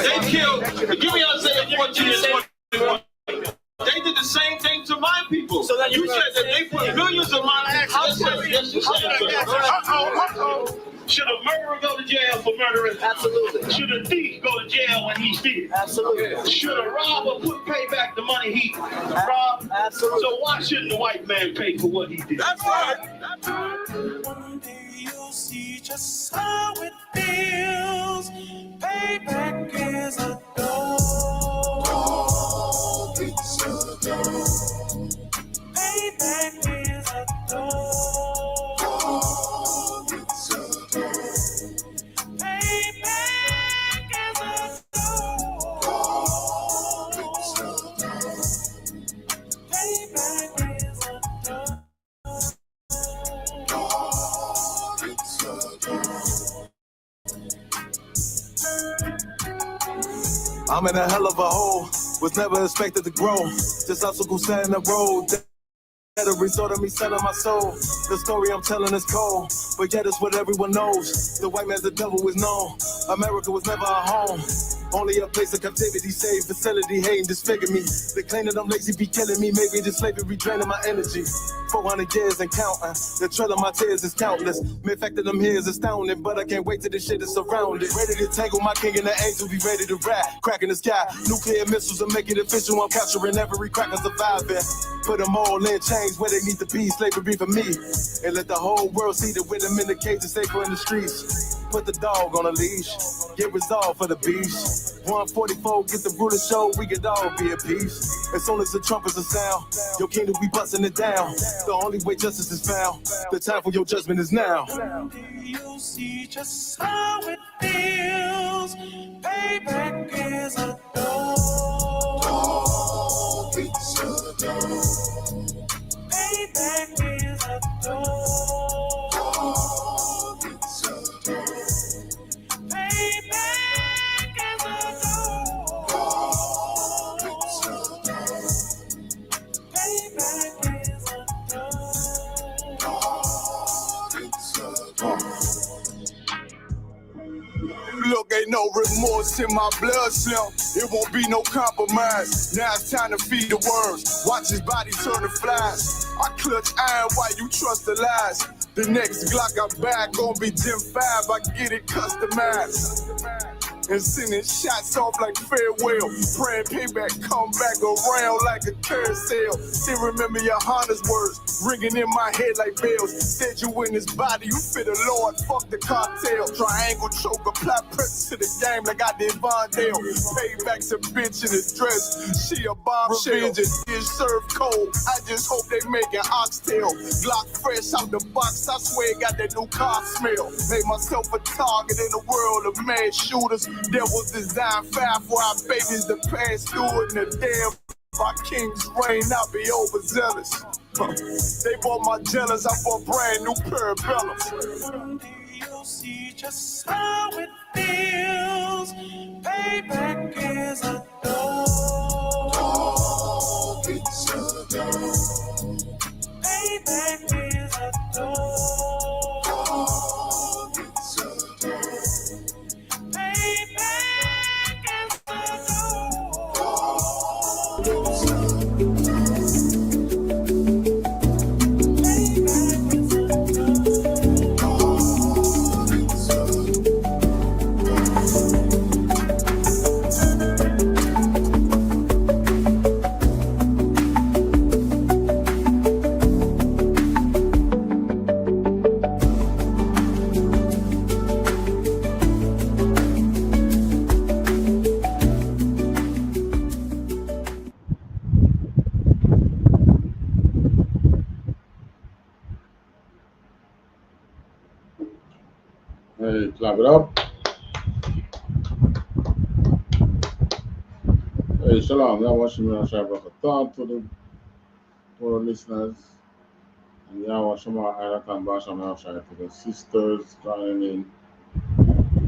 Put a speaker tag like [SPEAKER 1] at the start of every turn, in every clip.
[SPEAKER 1] They killed, give me Isaiah 14 and 21. They did the same thing to my people. So you said that they put millions of my access. Yes, you said. Should a murderer go to jail for murdering? Absolutely. Should a thief go to jail when he steals? Absolutely. Should a robber pay back the money he robbed? Absolutely. So why shouldn't the white man pay for what he did? That's right. That's right. One day you'll see just how it feels. Payback is a dog. It's a dog. Payback is a dog. It's a dog. Payback is a dog. It's a dog. Payback is a dog. It's a dog.
[SPEAKER 2] I'm in a hell of a hole, was never expected to grow. Just obstacle set in the road. A result of me selling my soul. The story I'm telling is cold, but yet it's what everyone knows. The white man's the devil is known. America was never a home, only a place of captivity, safe facility, hating, disfigure me. They claim that I'm lazy, be killing me. Maybe this slavery draining my energy. 400 years and counting. The trail of my tears is countless. The fact that I'm here is astounding, but I can't wait till this shit is surrounded. Ready to tangle my king and the angel, be ready to rap. Cracking the sky, nuclear missiles and make it official. I'm capturing every cracker surviving. Put them all in chains where they need to be. Slavery for me. And let the whole world see that with them in the cage and safer in the streets. Put the dog on a leash. Get resolved for the beast. 144, get the ruler show. We could all be at peace. As soon as the trumpets are sound, your kingdom be busting it down. The only way justice is found. The time for your judgment is now. You'll see just how it feels. Payback is a dog. It's a dog. Payback is a dog. It's a dog. Payback is a dog. It's a dog. Payback is a dog. It's a dog. Look, ain't no remorse in my blood slump. It won't be no compromise. Now it's time to feed the worms. Watch his body turn to flies. I clutch iron while you trust the lies. The next Glock I buy gon' be Gen 5. I get it customized. And sending shots off like farewell. Praying payback come back around like a carousel. Still remember YAHANNA's words ringing in my head like bells. Said you in his body, you fit the Lord, fuck the cocktail. Triangle choke, apply pressure to the game like I did Vondale. Payback's a bitch in a dress, she a bombshell. Revenge is served cold, I just hope they making oxtail. Glock fresh out the box, I swear it got that new car smell. Made myself a target in a world of mad shooters. Devils design fire for our babies to pass through it. And the damn my king's reign, I'll be overzealous. They bought my jealous, I bought brand new parabellums. One day you'll see just how it feels. Payback is a dog. It's a dog. Payback is a dog. It's a dog.
[SPEAKER 3] Hey, clap it up. Hey, shalom. Now, watching me on Shabbat to the listeners. And yeah, watching my Arakan Basham to the sisters joining in.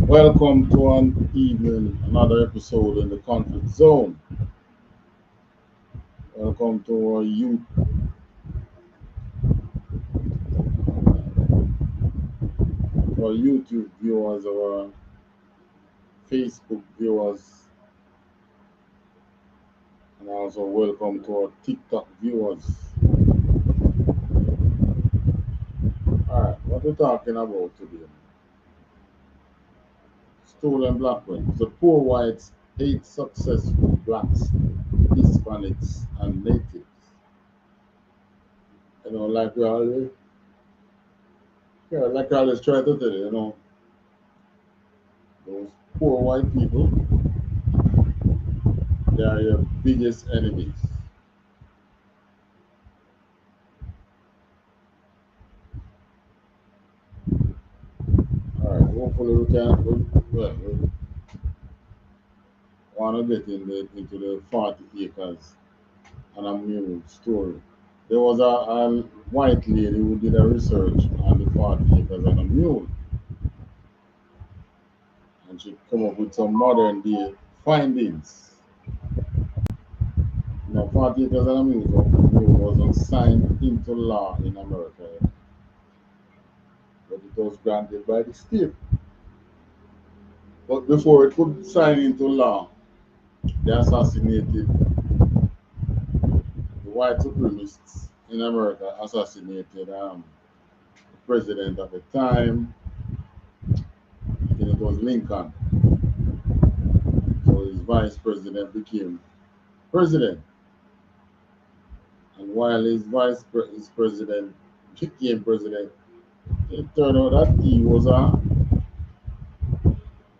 [SPEAKER 3] Welcome to an evening, another episode in the conflict zone. Welcome to our youth. Our YouTube viewers, our Facebook viewers, and also welcome to our TikTok viewers. Alright, what we're talking about today? Stolen black wealth. The poor whites hate successful blacks, Hispanics, and natives. You know, like I always try to tell you, you know, those poor white people, they are your biggest enemies. Alright, hopefully we want to get into the 40 acres and a mule story. There was a white lady who did a research on the 40 acres and a mule. And she come up with some modern day findings. Now, 40 acres and a mule wasn't signed into law in America yet, but it was granted by the state. But before it could sign into law, they assassinated the white supremacists in America, assassinated the president at the time. I think it was Lincoln. So his vice president became president. And while his president became president, it turned out that he was a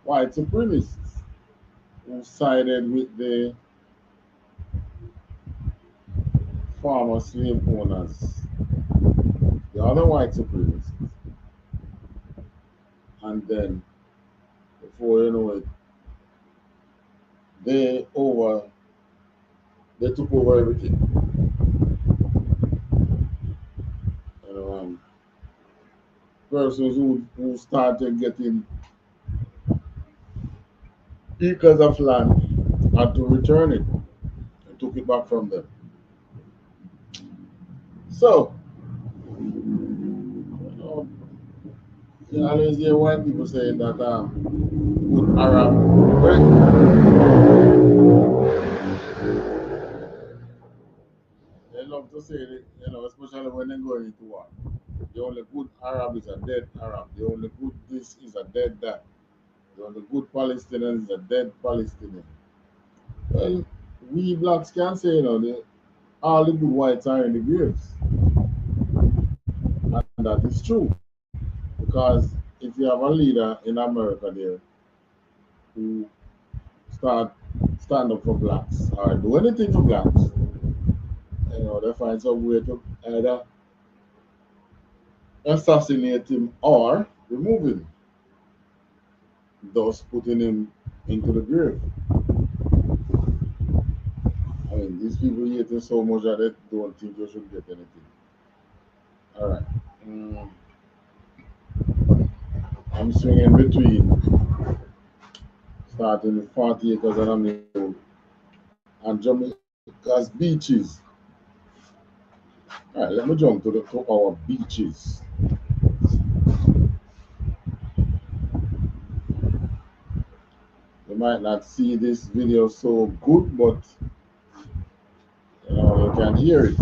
[SPEAKER 3] white supremacist who sided with the former slave owners, the other white supremacists. And then, before you know it, they took over everything. You know, persons who started getting acres of land had to return it and took it back from them. So, you always hear white people saying that good Arab, they love to say it, you know, especially when they're going into war. The only good Arab is a dead Arab. The only good this is a dead that. The only good Palestinian is a dead Palestinian. Well, we blacks can say, you know, all the good whites are in the graves. And that is true. Because if you have a leader in America there who stand up for blacks or do anything for blacks, you know, they find some way to either assassinate him or remove him, thus putting him into the grave. I mean, these people hate him so much that they don't think you should get anything. All right. I'm swinging between starting with 40 acres and a mule and Jamaica's beaches. All right, let me jump to our beaches. You might not see this video so good, but you know, you can hear it.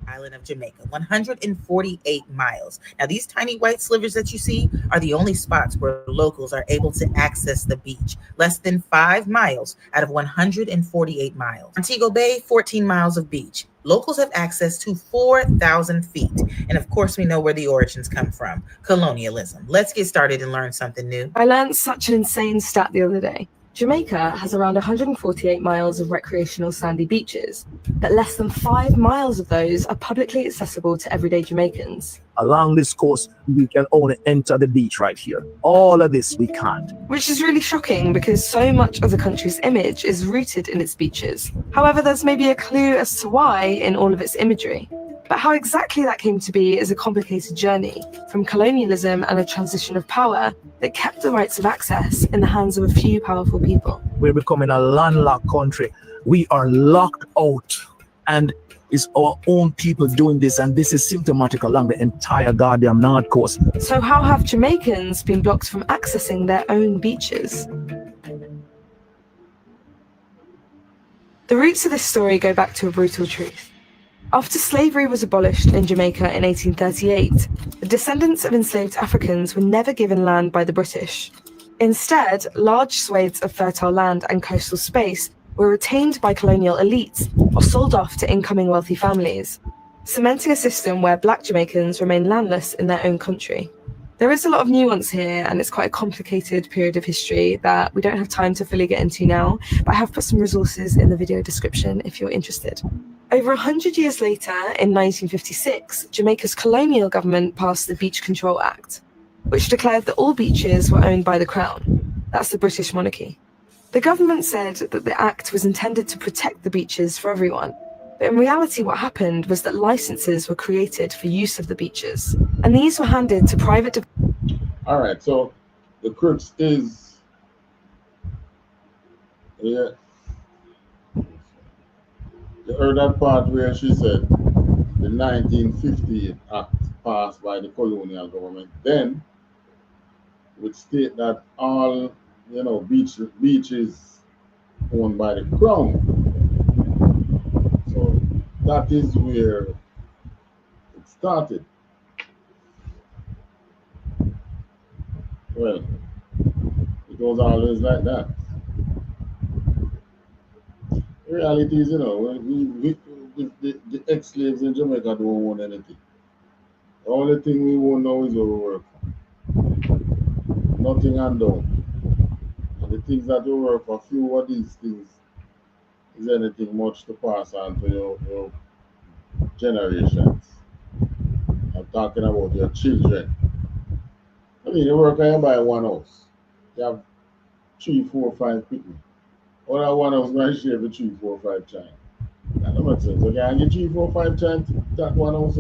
[SPEAKER 4] Island of Jamaica, 148 miles. Now, these tiny white slivers that you see are the only spots where locals are able to access the beach. Less than 5 miles out of 148 miles. Montego Bay, 14 miles of beach. Locals have access to 4,000 feet. And of course, we know where the origins come from. Colonialism. Let's get started and learn something new.
[SPEAKER 5] I learned such an insane stat the other day. Jamaica has around 148 miles of recreational sandy beaches, but less than 5 miles of those are publicly accessible to everyday Jamaicans.
[SPEAKER 6] Along this coast, we can only enter the beach right here. All of this we can't.
[SPEAKER 5] Which is really shocking because so much of the country's image is rooted in its beaches. However, there's maybe a clue as to why in all of its imagery. But how exactly that came to be is a complicated journey from colonialism and a transition of power that kept the rights of access in the hands of a few powerful people.
[SPEAKER 6] We're becoming a landlocked country. We are locked out. And It's our own people doing this, and this is symptomatic along the entire goddamn North Coast.
[SPEAKER 5] So how have Jamaicans been blocked from accessing their own beaches? The roots of this story go back to a brutal truth. After slavery was abolished in Jamaica in 1838, the descendants of enslaved Africans were never given land by the British. Instead, large swathes of fertile land and coastal space were retained by colonial elites or sold off to incoming wealthy families, cementing a system where Black Jamaicans remain landless in their own country. There is a lot of nuance here, and it's quite a complicated period of history that we don't have time to fully get into now, but I have put some resources in the video description if you're interested. Over 100 years later, in 1956, Jamaica's colonial government passed the Beach Control Act, which declared that all beaches were owned by the Crown. That's the British monarchy. The government said that the act was intended to protect the beaches for everyone, but in reality what happened was that licenses were created for use of the beaches, and these were handed to private...
[SPEAKER 3] All right, so the crux is, yeah, you heard that part where she said the 1950 Act passed by the colonial government then would state that all, you know, beaches owned by the Crown. So that is where it started. Well, it was always like that. The reality is, you know, the ex-slaves in Jamaica don't own anything. The only thing we own now is our work. Nothing undone. And the things that we work for, few of these things is anything much to pass on to your generations. I'm talking about your children. I mean, you work and you buy one house. You have 3, 4, 5 people. All that one house going to share with 3, 4, 5 times. That don't make sense. Okay, and get 3, 4, 5 times that one house.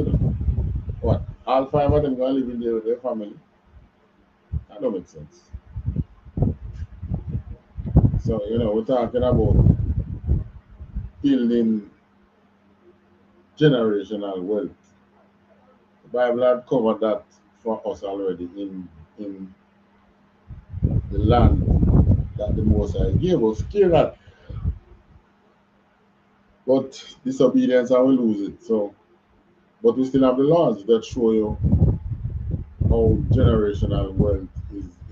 [SPEAKER 3] What? All 5 of them going to live in there with their family? That don't make sense. So, you know, we're talking about building generational wealth. The Bible had covered that for us already in the land that the Most High gave us. Clear that. But disobedience, I will lose it. So, but we still have the laws that show you how generational wealth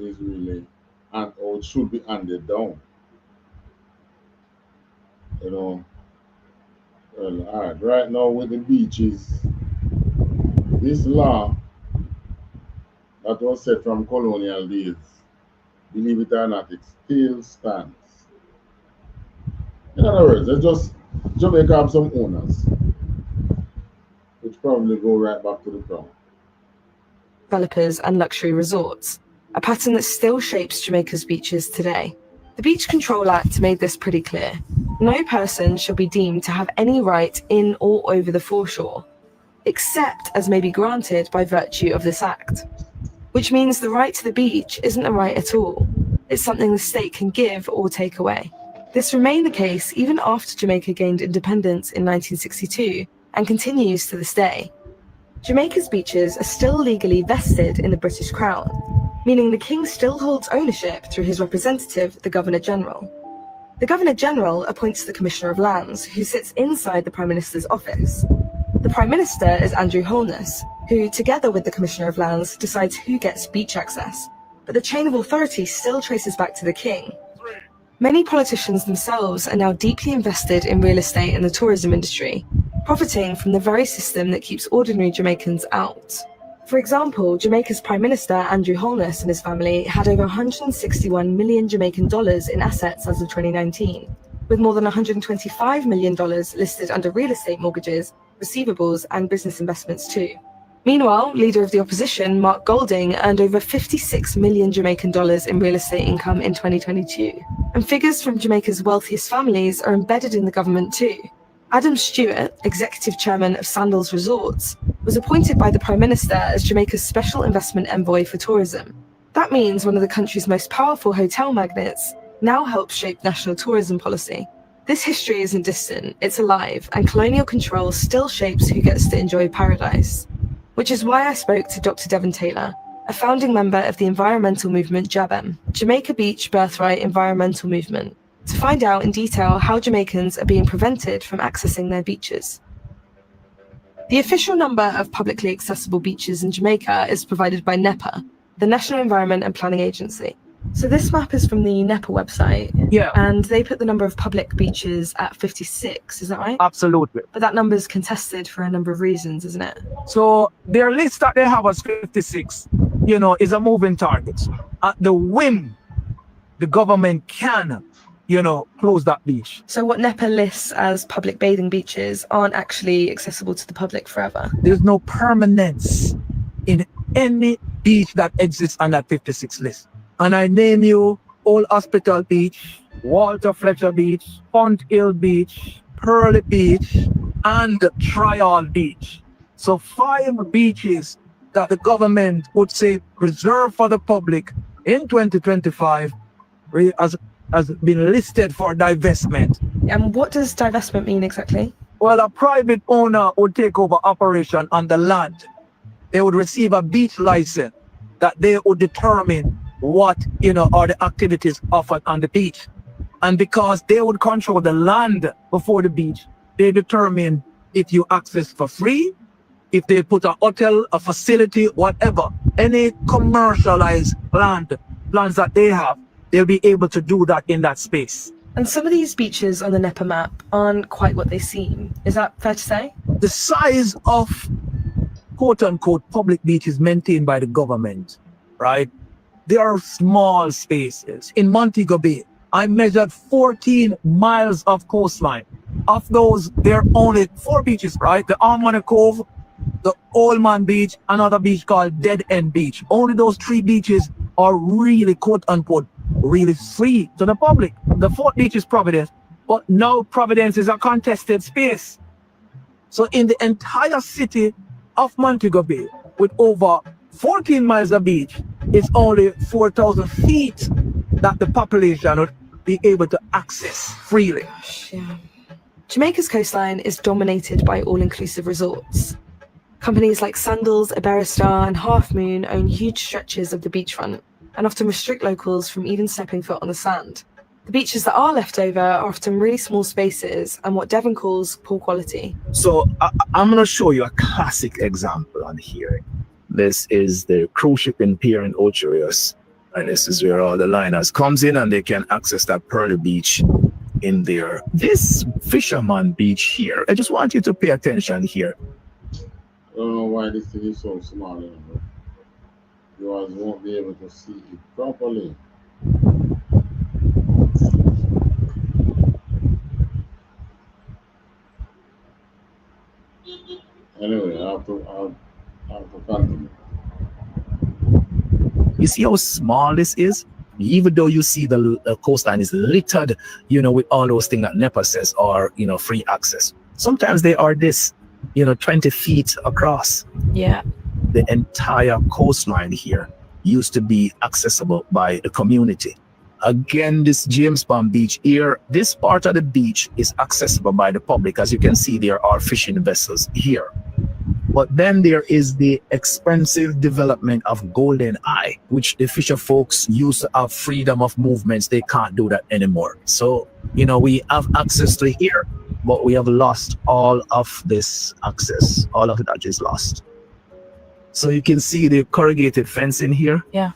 [SPEAKER 3] is really, and how it should be handed down. You know, well, all right, right now with the beaches, this law that was set from colonial days, believe it or not, it still stands. In other words, it's just Jamaica have some owners, which probably go right back to the Crown.
[SPEAKER 5] Developers and luxury resorts, a pattern that still shapes Jamaica's beaches today. The Beach Control Act made this pretty clear. No person shall be deemed to have any right in or over the foreshore, except as may be granted by virtue of this act. Which means the right to the beach isn't a right at all. It's something the state can give or take away. This remained the case even after Jamaica gained independence in 1962 and continues to this day. Jamaica's beaches are still legally vested in the British Crown, meaning the King still holds ownership through his representative, the Governor-General. The Governor-General appoints the Commissioner of Lands, who sits inside the Prime Minister's office. The Prime Minister is Andrew Holness, who, together with the Commissioner of Lands, decides who gets beach access. But the chain of authority still traces back to the King. Many politicians themselves are now deeply invested in real estate and the tourism industry, profiting from the very system that keeps ordinary Jamaicans out. For example, Jamaica's Prime Minister Andrew Holness and his family had over 161 million Jamaican dollars in assets as of 2019, with more than $125 million listed under real estate mortgages, receivables, and business investments too. Meanwhile, leader of the opposition, Mark Golding, earned over 56 million Jamaican dollars in real estate income in 2022. And figures from Jamaica's wealthiest families are embedded in the government too. Adam Stewart, executive chairman of Sandals Resorts, was appointed by the Prime Minister as Jamaica's special investment envoy for tourism. That means one of the country's most powerful hotel magnates now helps shape national tourism policy. This history isn't distant, it's alive, and colonial control still shapes who gets to enjoy paradise. Which is why I spoke to Dr. Devon Taylor, a founding member of the environmental movement JABEM, Jamaica Beach Birthright Environmental Movement, to find out in detail how Jamaicans are being prevented from accessing their beaches. The official number of publicly accessible beaches in Jamaica is provided by NEPA, the National Environment and Planning Agency. So this map is from the NEPA website.
[SPEAKER 6] Yeah.
[SPEAKER 5] And they put the number of public beaches at 56, is that right?
[SPEAKER 6] Absolutely.
[SPEAKER 5] But that number is contested for a number of reasons, isn't it?
[SPEAKER 6] So their list that they have as 56, is a moving target. At the whim, the government can, close that beach.
[SPEAKER 5] So what NEPA lists as public bathing beaches aren't actually accessible to the public forever.
[SPEAKER 6] There's no permanence in any beach that exists on that 56 list. And I name you Old Hospital Beach, Walter Fletcher Beach, Punt Hill Beach, Pearly Beach, and Trial Beach. So 5 beaches that the government would say reserved for the public in 2025 has been listed for divestment.
[SPEAKER 5] And what does divestment mean exactly?
[SPEAKER 6] Well, a private owner would take over operation on the land. They would receive a beach license that they would determine what, are the activities offered on the beach. And because they would control the land before the beach, they determine if you access for free, if they put a hotel, a facility, whatever, any commercialized plans that they have, they'll be able to do that in that space.
[SPEAKER 5] And some of these beaches on the NEPA map aren't quite what they seem. Is that fair to say?
[SPEAKER 6] The size of quote-unquote public beaches maintained by the government, right? There are small spaces. In Montego Bay, I measured 14 miles of coastline. Of those, there are only 4 beaches, right? The Armona Cove, the Old Man Beach, another beach called Dead End Beach. Only those 3 beaches are really, quote-unquote, really free to the public. The 4th beach is Providence, but now Providence is a contested space. So in the entire city of Montego Bay, with over 14 miles of beach, it's only 4,000 feet that the population would be able to access freely.
[SPEAKER 5] Gosh, yeah. Jamaica's coastline is dominated by all-inclusive resorts. Companies like Sandals, Iberostar, and Half Moon own huge stretches of the beachfront and often restrict locals from even stepping foot on the sand. The beaches that are left over are often really small spaces and what Devon calls poor quality.
[SPEAKER 6] So I'm going to show you a classic example on here. This is the cruise shipping pier in Ocherios. And this is where all the liners comes in and they can access that Pearly Beach in there. This Fisherman Beach here, I just want you to pay attention here.
[SPEAKER 3] I don't know why this thing is so small, You guys won't be able to see it properly. Anyway, I have to continue.
[SPEAKER 6] You see how small this is? Even though you see the coastline is littered, with all those things that NEPA says are, free access. Sometimes they are this, 20 feet across.
[SPEAKER 5] Yeah.
[SPEAKER 6] The entire coastline here used to be accessible by the community. Again, this James Bond Beach here, this part of the beach is accessible by the public. As you can see, there are fishing vessels here. But then there is the expensive development of Golden Eye, which the fisher folks used to have freedom of movements. They can't do that anymore. So, we have access to here, but we have lost all of this access. All of that is lost. So you can see the corrugated fence in here.
[SPEAKER 5] Yeah.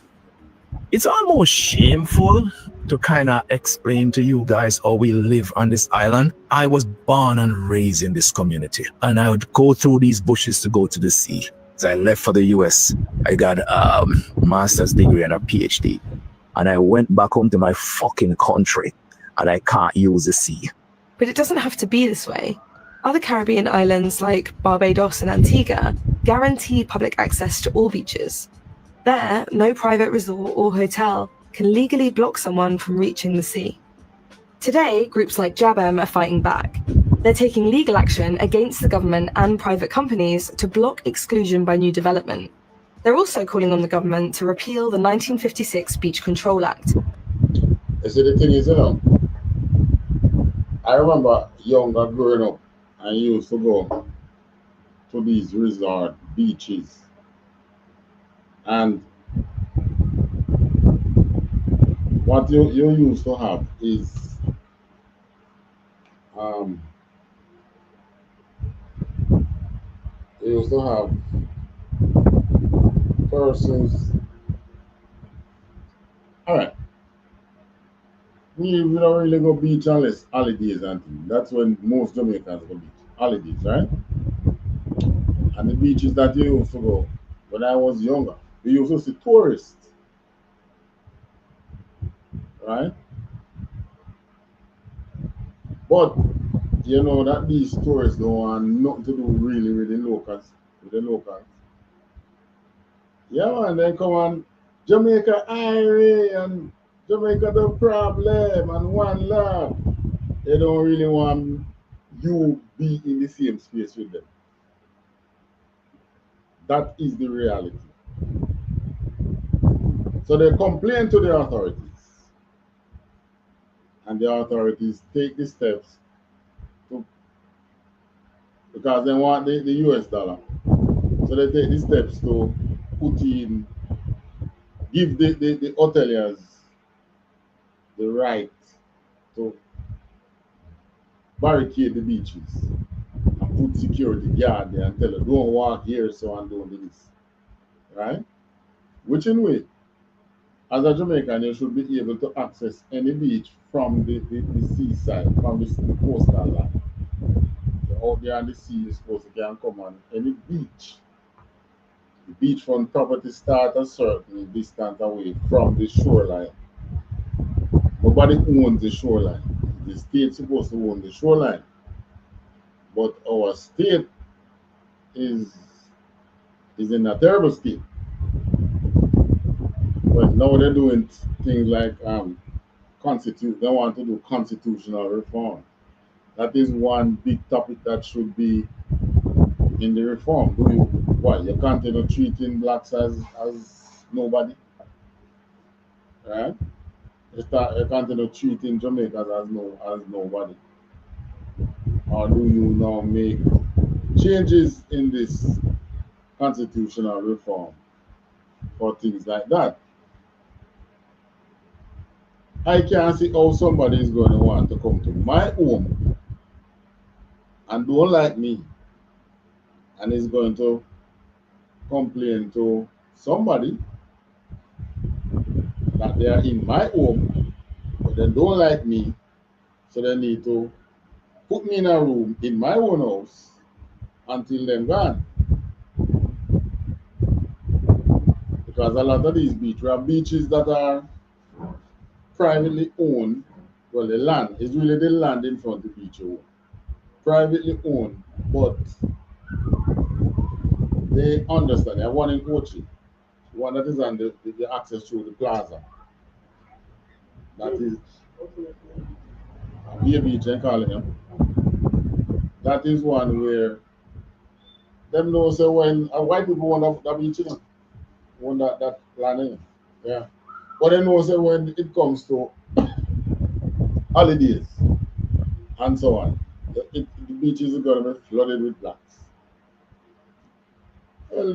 [SPEAKER 6] It's almost shameful to kind of explain to you guys how we live on this island. I was born and raised in this community, and I would go through these bushes to go to the sea. As I left for the US, I got a master's degree and a PhD, and I went back home to my fucking country, and I can't use the sea.
[SPEAKER 5] But it doesn't have to be this way. Other Caribbean islands like Barbados and Antigua guarantee public access to all beaches. There, no private resort or hotel can legally block someone from reaching the sea. Today, groups like JABEM are fighting back. They're taking legal action against the government and private companies to block exclusion by new development. They're also calling on the government to repeal the 1956 Beach Control Act.
[SPEAKER 3] You see, the thing is, I remember younger growing up, I used to go to these resort beaches, and what you used to have is um, you used to have persons. All right, we don't really go beach unless holidays and things. That's when most Jamaicans go beach holidays, right? And the beaches that you used to go when I was younger, we used to see tourists, right? But you know that these tourists don't want nothing to do really with the locals, with the locals. Yeah, man, they come on Jamaica Irie and Jamaica the problem and one love. They don't really want you be in the same space with them. That is the reality. So they complain to the authorities, and the authorities take the steps to, because they want the US dollar. So they take the steps to put in, give the hoteliers the right to barricade the beaches and put security guard there and tell her, don't walk here, so and don't do this. Right? Which in way, as a Jamaican, you should be able to access any beach from the seaside, from the coastal line. You're out there on the sea, you're supposed to can come on any beach. The beachfront property start a certain distance away from the shoreline. Nobody owns the shoreline. The state's supposed to own the shoreline. But our state is in a terrible state. But now they're doing things like they want to do constitutional reform. That is one big topic that should be in the reform. Do you what? You continue treating blacks as nobody, right? You continue treating Jamaicans as nobody, or do you now make changes in this constitutional reform for things like that? I can't see how somebody is going to want to come to my home and don't like me and is going to complain to somebody that they are in my home, but they don't like me, so they need to put me in a room in my own house until they're gone. Because a lot of these beaches, we have beaches that are privately owned. Well, the land is really the land in front of the beach, privately owned, but they understand. They have one in Ochi, one that is on the access through the plaza. That is Beer Beach, I call it. That is one where them know say when white people want that beach, want that land, yeah. But they know say when it comes to holidays and so on, the beaches are going to be flooded with blacks. Well,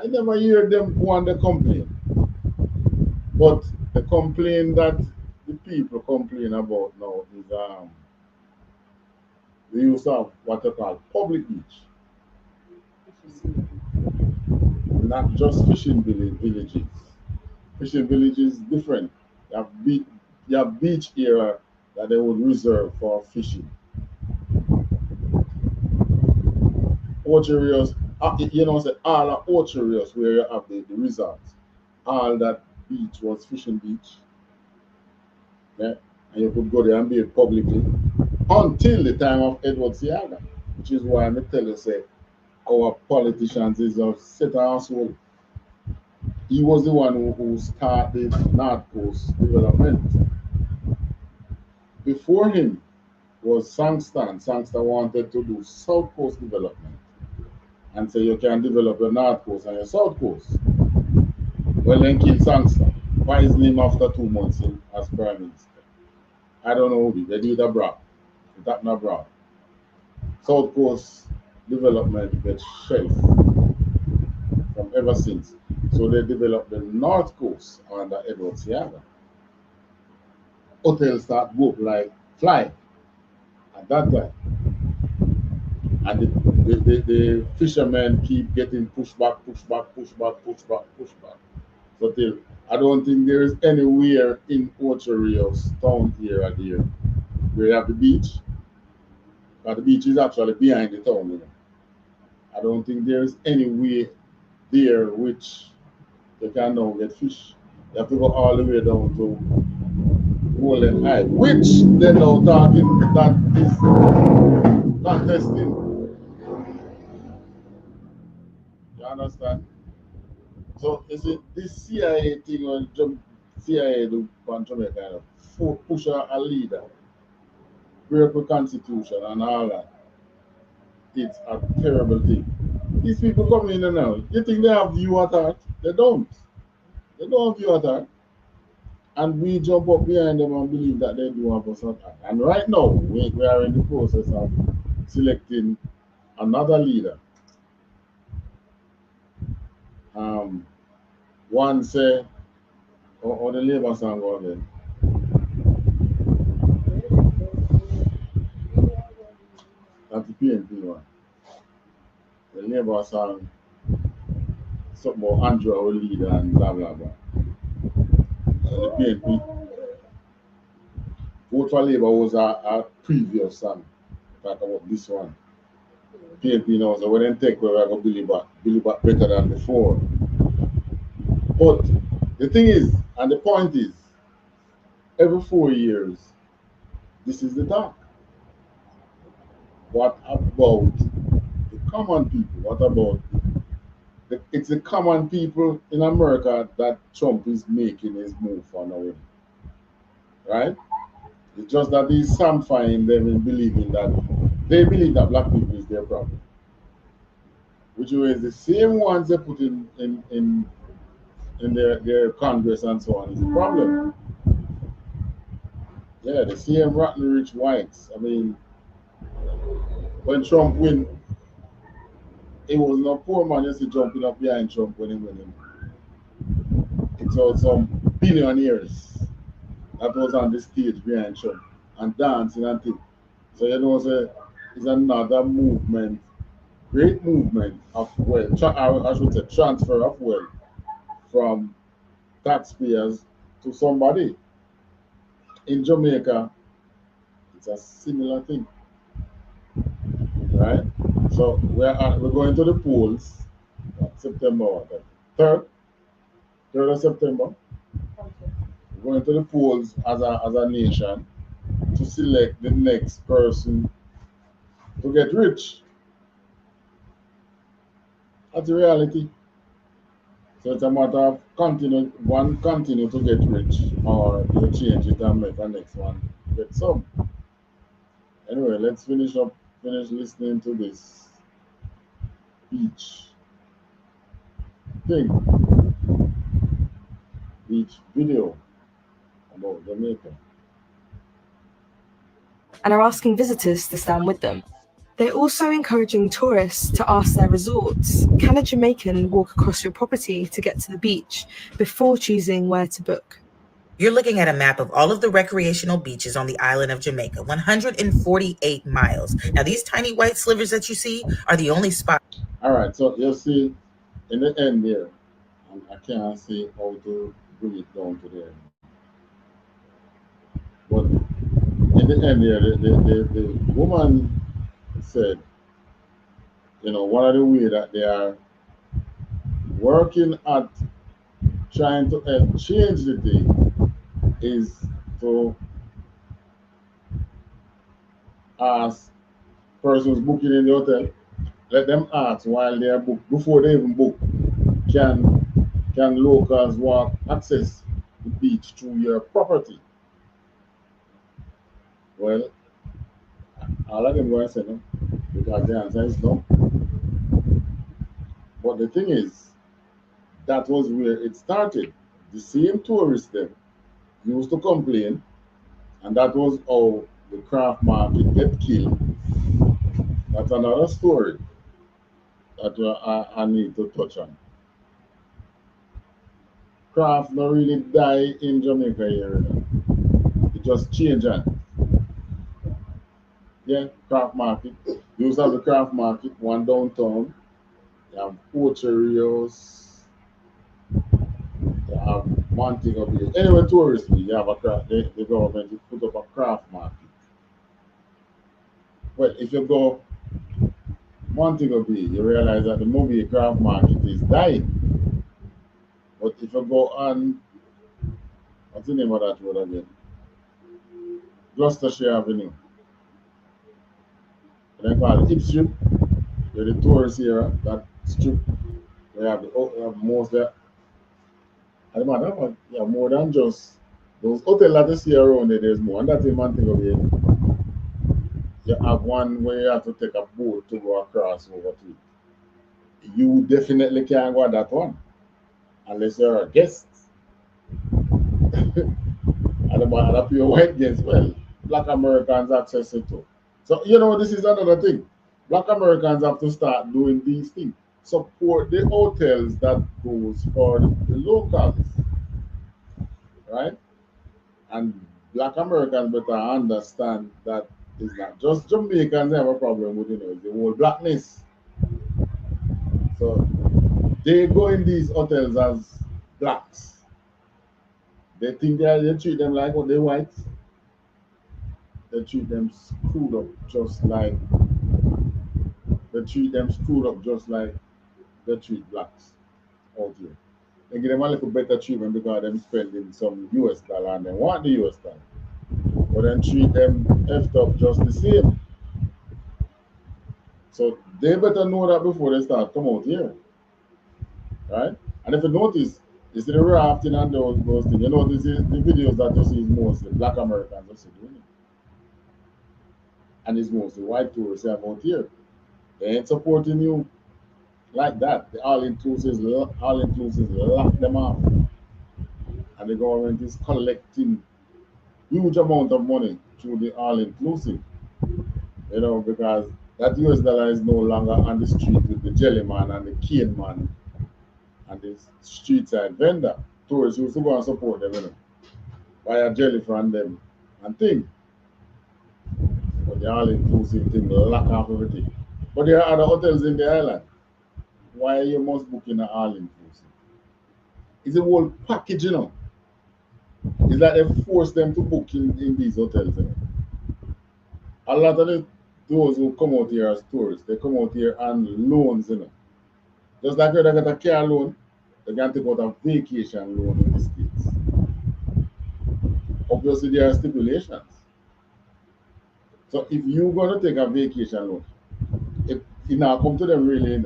[SPEAKER 3] I never hear them want to complain. But the complaint that the people complain about now is the use of what they call public beach. Not just fishing villages. Fishing villages is different. You have beach area that they would reserve for fishing. Orchards, say all the orchards where you have the resorts, all that beach was fishing beach. Yeah? And you could go there and bathe publicly until the time of Edward Siaga, which is why I tell you, say, our politicians is of set asshole. He was the one who started North Coast development. Before him was Sangston. Sangston wanted to do South Coast development and say you can develop the North Coast and the South Coast. Well, then killed Sangston. Why his name after 2 months as Prime Minister? I don't know who did. They did a brap. that not brought. South Coast development gets shelved from ever since. So they developed the North Coast under Edward Seaga. Hotels start go up like fly at that time. And the fishermen keep getting pushed back. So till I don't think there is anywhere in Ocho Rios town here or there where you have the beach. But the beach is actually behind the town. You know. I don't think there is any way there which you can now get fish. You have to go all the way down to Golden High, which they're now talking that is contesting. You understand? So is it this CIA thing or CIA do want to make kind of push a leader, break the constitution and all that? It's a terrible thing. These people come in and out. You think they have view at heart? They don't. They don't have view at heart. And we jump up behind them and believe that they do have us at heart. And right now, we are in the process of selecting another leader. One say, or the Labour song go again. That's the PNP one. The Labour song, something about Andrew our leader and blah blah blah. The PNP. Vote for Labour was a previous song. Talk about this one. PNP now, so when they take where I go Billy back better than before. But the thing is, and the point is, every 4 years, this is the talk. What about the common people? What about it's the common people in America that Trump is making his move for now, right? It's just that he's sanctifying them in believing that they believe that black people is their problem, which is the same ones they put in their Congress and so on is the problem. Yeah, the same rotten rich whites. I mean, when Trump win, it was no poor man just jumping up behind Trump when he win. It's all some billionaires that was on the stage behind Trump and dancing and things. So you know, it's another movement, great movement of wealth. I should say transfer of wealth from taxpayers to somebody. In Jamaica, it's a similar thing, right? So we're going to the polls September 3rd of September. We're going to the polls as a nation to select the next person to get rich. That's the reality. So it's a matter of continue to get rich, or you change it and make the next one get some. Anyway, let's finish listening to this beach thing, beach video about Jamaica.
[SPEAKER 5] And are asking visitors to stand with them. They're also encouraging tourists to ask their resorts, can a Jamaican walk across your property to get to the beach before choosing where to book?
[SPEAKER 4] You're looking at a map of all of the recreational beaches on the island of Jamaica, 148 miles. Now, these tiny white slivers that you see are the only spot.
[SPEAKER 3] All right, so you'll see in the end there, I can't see how to bring it down to there. But in the end there, the woman said, you know, one of the ways that they are working at trying to help change the thing is to ask persons booking in the hotel, let them ask while they are booked, before they even book, can locals walk access the beach through your property? Well, all of them going to say no, because the answer is no. But the thing is, that was where it started. The same tourists then used to complain, and that was how the craft market get killed, that's another story that I need to touch on. Craft not really die in Jamaica here. It just changed. Yeah, craft market. You used to have the craft market, one downtown. You have Porcherios. You have Montego Bay. Anyway, tourism, you have a craft. The government put up a craft market. Well, if you go Montego Bay, you realize that the movie craft market is dying. But if you go on, what's the name of that road again? Gloucestershire Avenue. And then call it Hip Strip, where the tourist area, that strip, where you have most there. And man, yeah, more than just those hotels that you see around there, there's more. And that's in Montego Bay. You have one where you have to take a boat to go across over to it. You definitely can't go on that one unless you're a guest. And the pure white guests, well, black Americans access it too. So, this is another thing. Black Americans have to start doing these things. Support the hotels that goes for the locals, right? And black Americans better understand that it's not just Jamaicans have a problem with, the whole blackness. So they go in these hotels as blacks. They think they treat them like what they whites. They treat them screwed up just like they treat blacks out here. They give them a little better treatment because them spending some US dollar and they want the US dollar. But then treat them effed up just the same. So they better know that before they start come out here. Right? And if you notice, you see the rafting and those things, this is the videos that you see is mostly black Americans also doing it. And it's mostly white tourists out here. They ain't supporting you like that. The all-inclusive lock them off. And the government is collecting huge amount of money through the all-inclusive. Because that US dollar is no longer on the street with the jelly man and the cane man and the street side vendor. Tourists used to go and support them, buy a jelly from them and thing. But the all-inclusive thing will lock off everything. But there are other hotels in the island. Why you must book in an all-inclusive? It's a whole package, It's like they force them to book in these hotels. A lot of those who come out here as tourists, they come out here on loans, Just like they get a car loan, they can take out a vacation loan in the States. Obviously, there are stipulations. So if you're going to take a vacation loan, it now come to them really,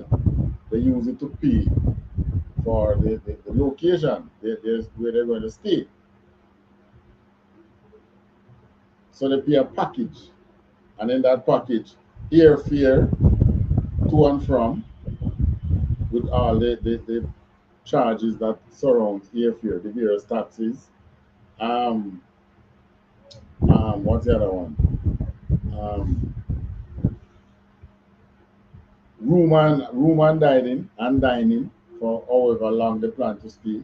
[SPEAKER 3] They use it to pay for the location where they're going to stay. So they pay a package. And in that package, airfare to and from, with all the charges that surround airfare, the various taxes. What's the other one? Room and dining for however long they plan to stay.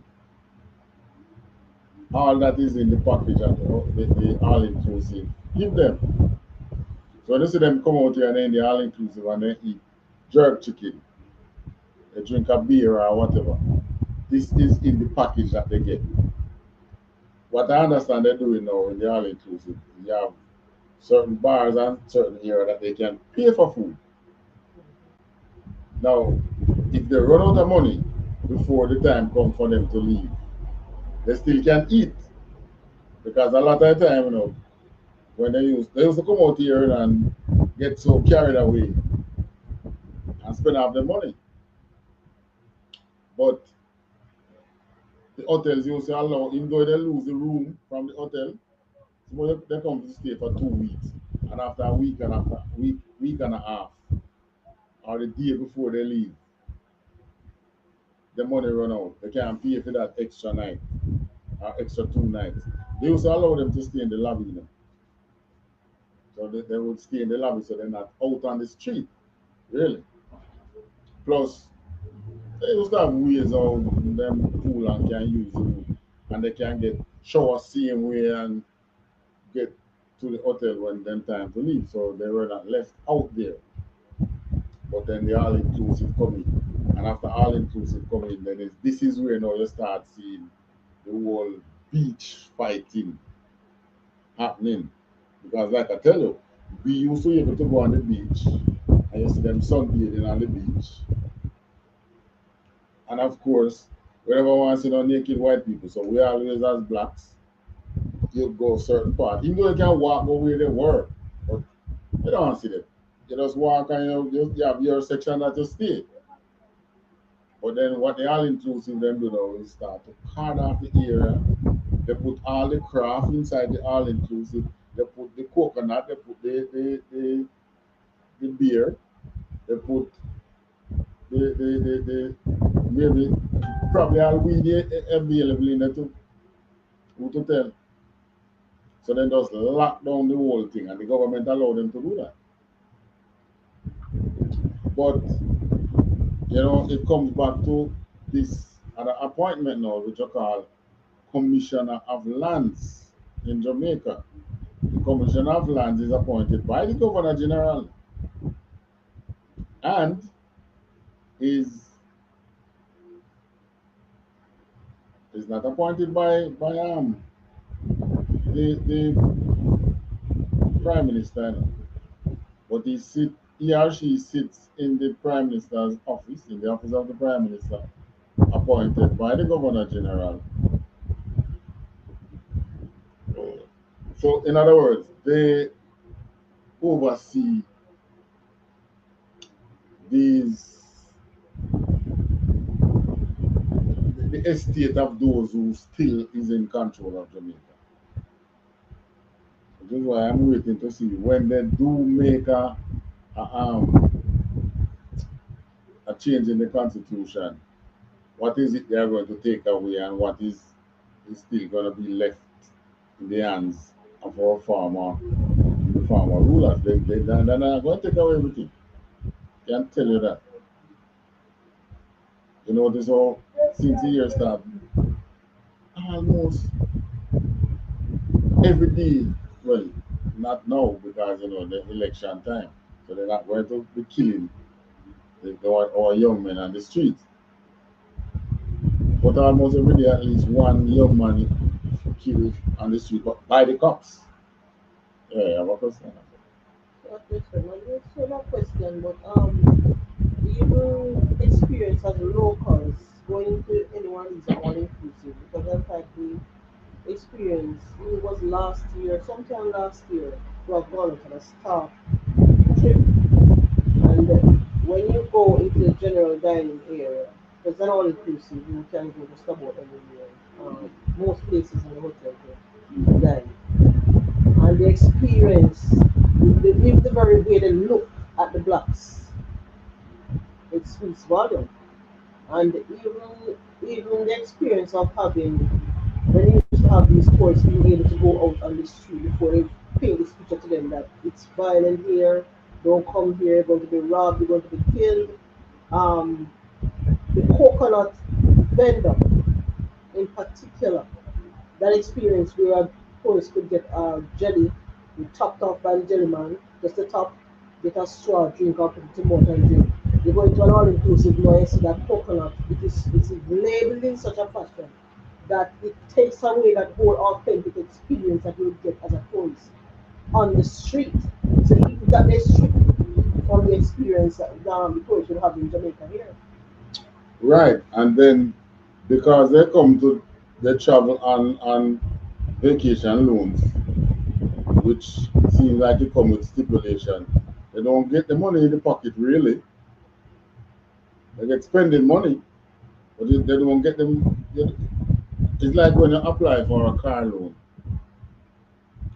[SPEAKER 3] All that is in the package and the all inclusive. Give them. So when you see them come out here and then the all inclusive and they eat jerk chicken, they drink a beer or whatever. This is in the package that they get. What I understand they're doing now in the all inclusive, you have certain bars and certain area that they can pay for food. Now, if they run out of money before the time comes for them to leave, they still can eat. Because a lot of the time, when they used to come out here and get so carried away and spend half the money. But the hotels used to allow, even though they lose the room from the hotel, so they come to stay for 2 weeks. And after a week and a half, or the day before they leave, the money run out. They can't pay for that extra night or extra 2 nights. They used to allow them to stay in the lobby. So they would stay in the lobby, so they're not out on the street, really. Plus, they used to have ways how them pool and can use the room, and they can get shower same way and get to the hotel when them time to leave. So they were not left out there. But then the all inclusive coming, and after all inclusive coming, then this is where now you start seeing the whole beach fighting happening. Because like I tell you, we used to be able to go on the beach and you see them sunbathing on the beach. And of course, wherever one see no naked white people. So we always as blacks, you go certain part. Even though you can walk go where they were, but you don't see them. You just walk and you have your section that you stay. But then what they all inclusive them do now is start to card off the area. They put all the craft inside the all inclusive. They put the coconut, they put the beer, they put the maybe probably all weed available in it too. Who to tell? So then just lock down the whole thing and the government allowed them to do that. But it comes back to this other appointment now, which I call Commissioner of Lands in Jamaica. The Commissioner of Lands is appointed by the Governor General and is not appointed by the Prime Minister, but he or she sits in the Prime Minister's office, in the office of the Prime Minister, appointed by the Governor General. So, in other words, they oversee the estate of those who still is in control of Jamaica. Which is why I'm waiting to see when they do make a change in the constitution, what is it they are going to take away and what is still going to be left in the hands of our farmer rulers. They're not going to take away everything. Can't tell you that. This all since the year started, almost every day, well, not now because the election time. So they're not going to be killing our young men on the street. But almost every day at least one young man killed on the street by the cops. Yeah, I have a question.
[SPEAKER 7] So not question, but even experience as locals going to anyone is all inclusive because in fact the experience it was sometime last year to have gone on a staff trip and when you go into the general dining area, it's not all inclusive, you can go just about everywhere. Most places in the hotel to dine. And the experience, the very way they look at the blacks, it speaks volume. And even the experience of having when you used to have these tourists being able to go out on the street before they paint this picture to them that it's violent here, don't come here, you're going to be robbed, you're going to be killed. Um, the coconut vendor in particular, that experience where tourists could get jelly, you topped off by the jelly man, just the top, get a straw, drink up to mouth and drink. You go into an all inclusive now you see that coconut, it's labeled in such a fashion that it takes away that whole authentic experience that you would get as a tourist on the street. So even that they strip from the experience that the tourists would have in Jamaica here.
[SPEAKER 3] Right, and then because they travel on vacation loans, which seems like it come with stipulation. They don't get the money in the pocket really. They get spending money, but they don't get them. It's like when you apply for a car loan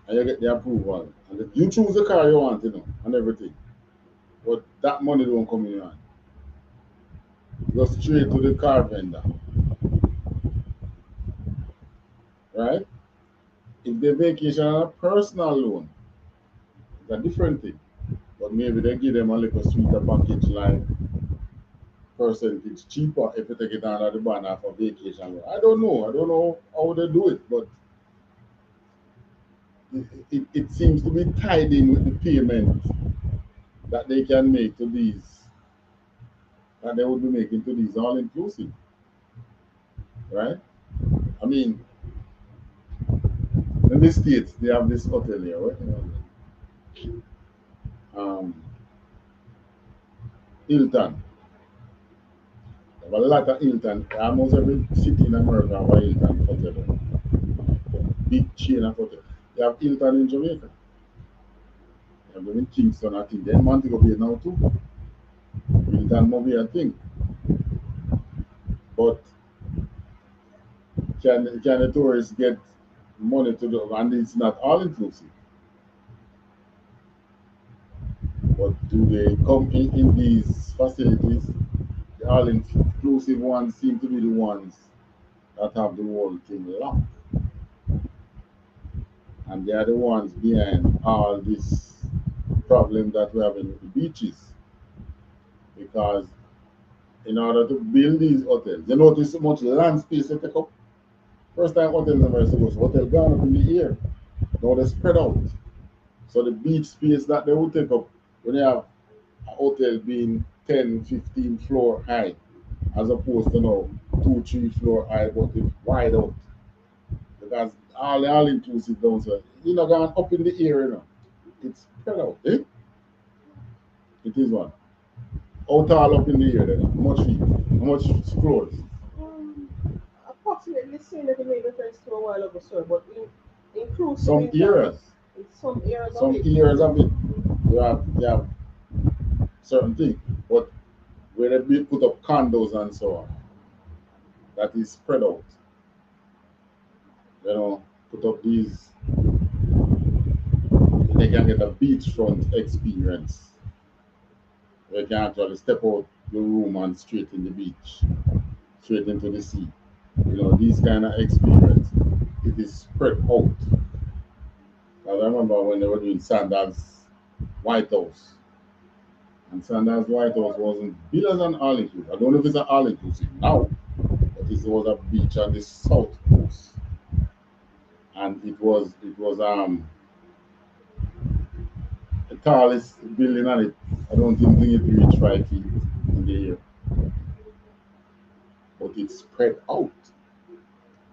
[SPEAKER 3] and you get the approval, and you choose the car you want, and everything. But that money don't come in your hand. Go straight to the car vendor, right? If they vacation on a personal loan, It's a different thing. But maybe they give them a little sweeter package like percentage cheaper if you take it under the banner for vacation. I don't know. I don't know how they do it, but it seems to be tied in with the payment that they can make to these, that they would be making to these all inclusive, right? I mean, in the States, they have this hotel here, right? Hilton. They have a lot of Hilton. Almost every city in America have a Hilton hotel. Big chain of hotel. They have Hilton in Jamaica. They have them in Kingston, I think. Then Montego Bay now too. Hilton must be a thing. But can the tourists get money to do, and it's not all inclusive? But do they come in these facilities? The all inclusive ones seem to be the ones that have the whole thing locked. And they are the ones behind all this problem that we're having with the beaches. Because in order to build these hotels, you notice so much land space they take up. First time hotels in America was hotel gone up in the air. Now they spread out. So the beach space that they would take up when you have a hotel being 10, 15 floor high, as opposed to now 2, 3 floor high, but it's wide out. Because all inclusive downstairs, you're not going up in the air, you know. It's spread out, eh? It is one. Out all up in the air, then. How much feet? How much floors?
[SPEAKER 7] Approximately same that you made reference to a while ago, sir, but inclusive
[SPEAKER 3] Some
[SPEAKER 7] in
[SPEAKER 3] areas.
[SPEAKER 7] in some areas of
[SPEAKER 3] Some
[SPEAKER 7] it.
[SPEAKER 3] areas of it, you have certain things. But where they put up condos and so on, that is spread out. You know, put up these, they can get a beachfront experience. They can actually step out the room and straight in the beach, straight into the sea. You know, these kind of experience, it is spread out. I remember when they were doing Sandals White House. And Sandals White House wasn't built as an all inclusive. I don't know if it's an all inclusive now, but it was a beach on the south coast. And it was the tallest building on it. I don't even think it reached 5 feet in the air. But it spread out.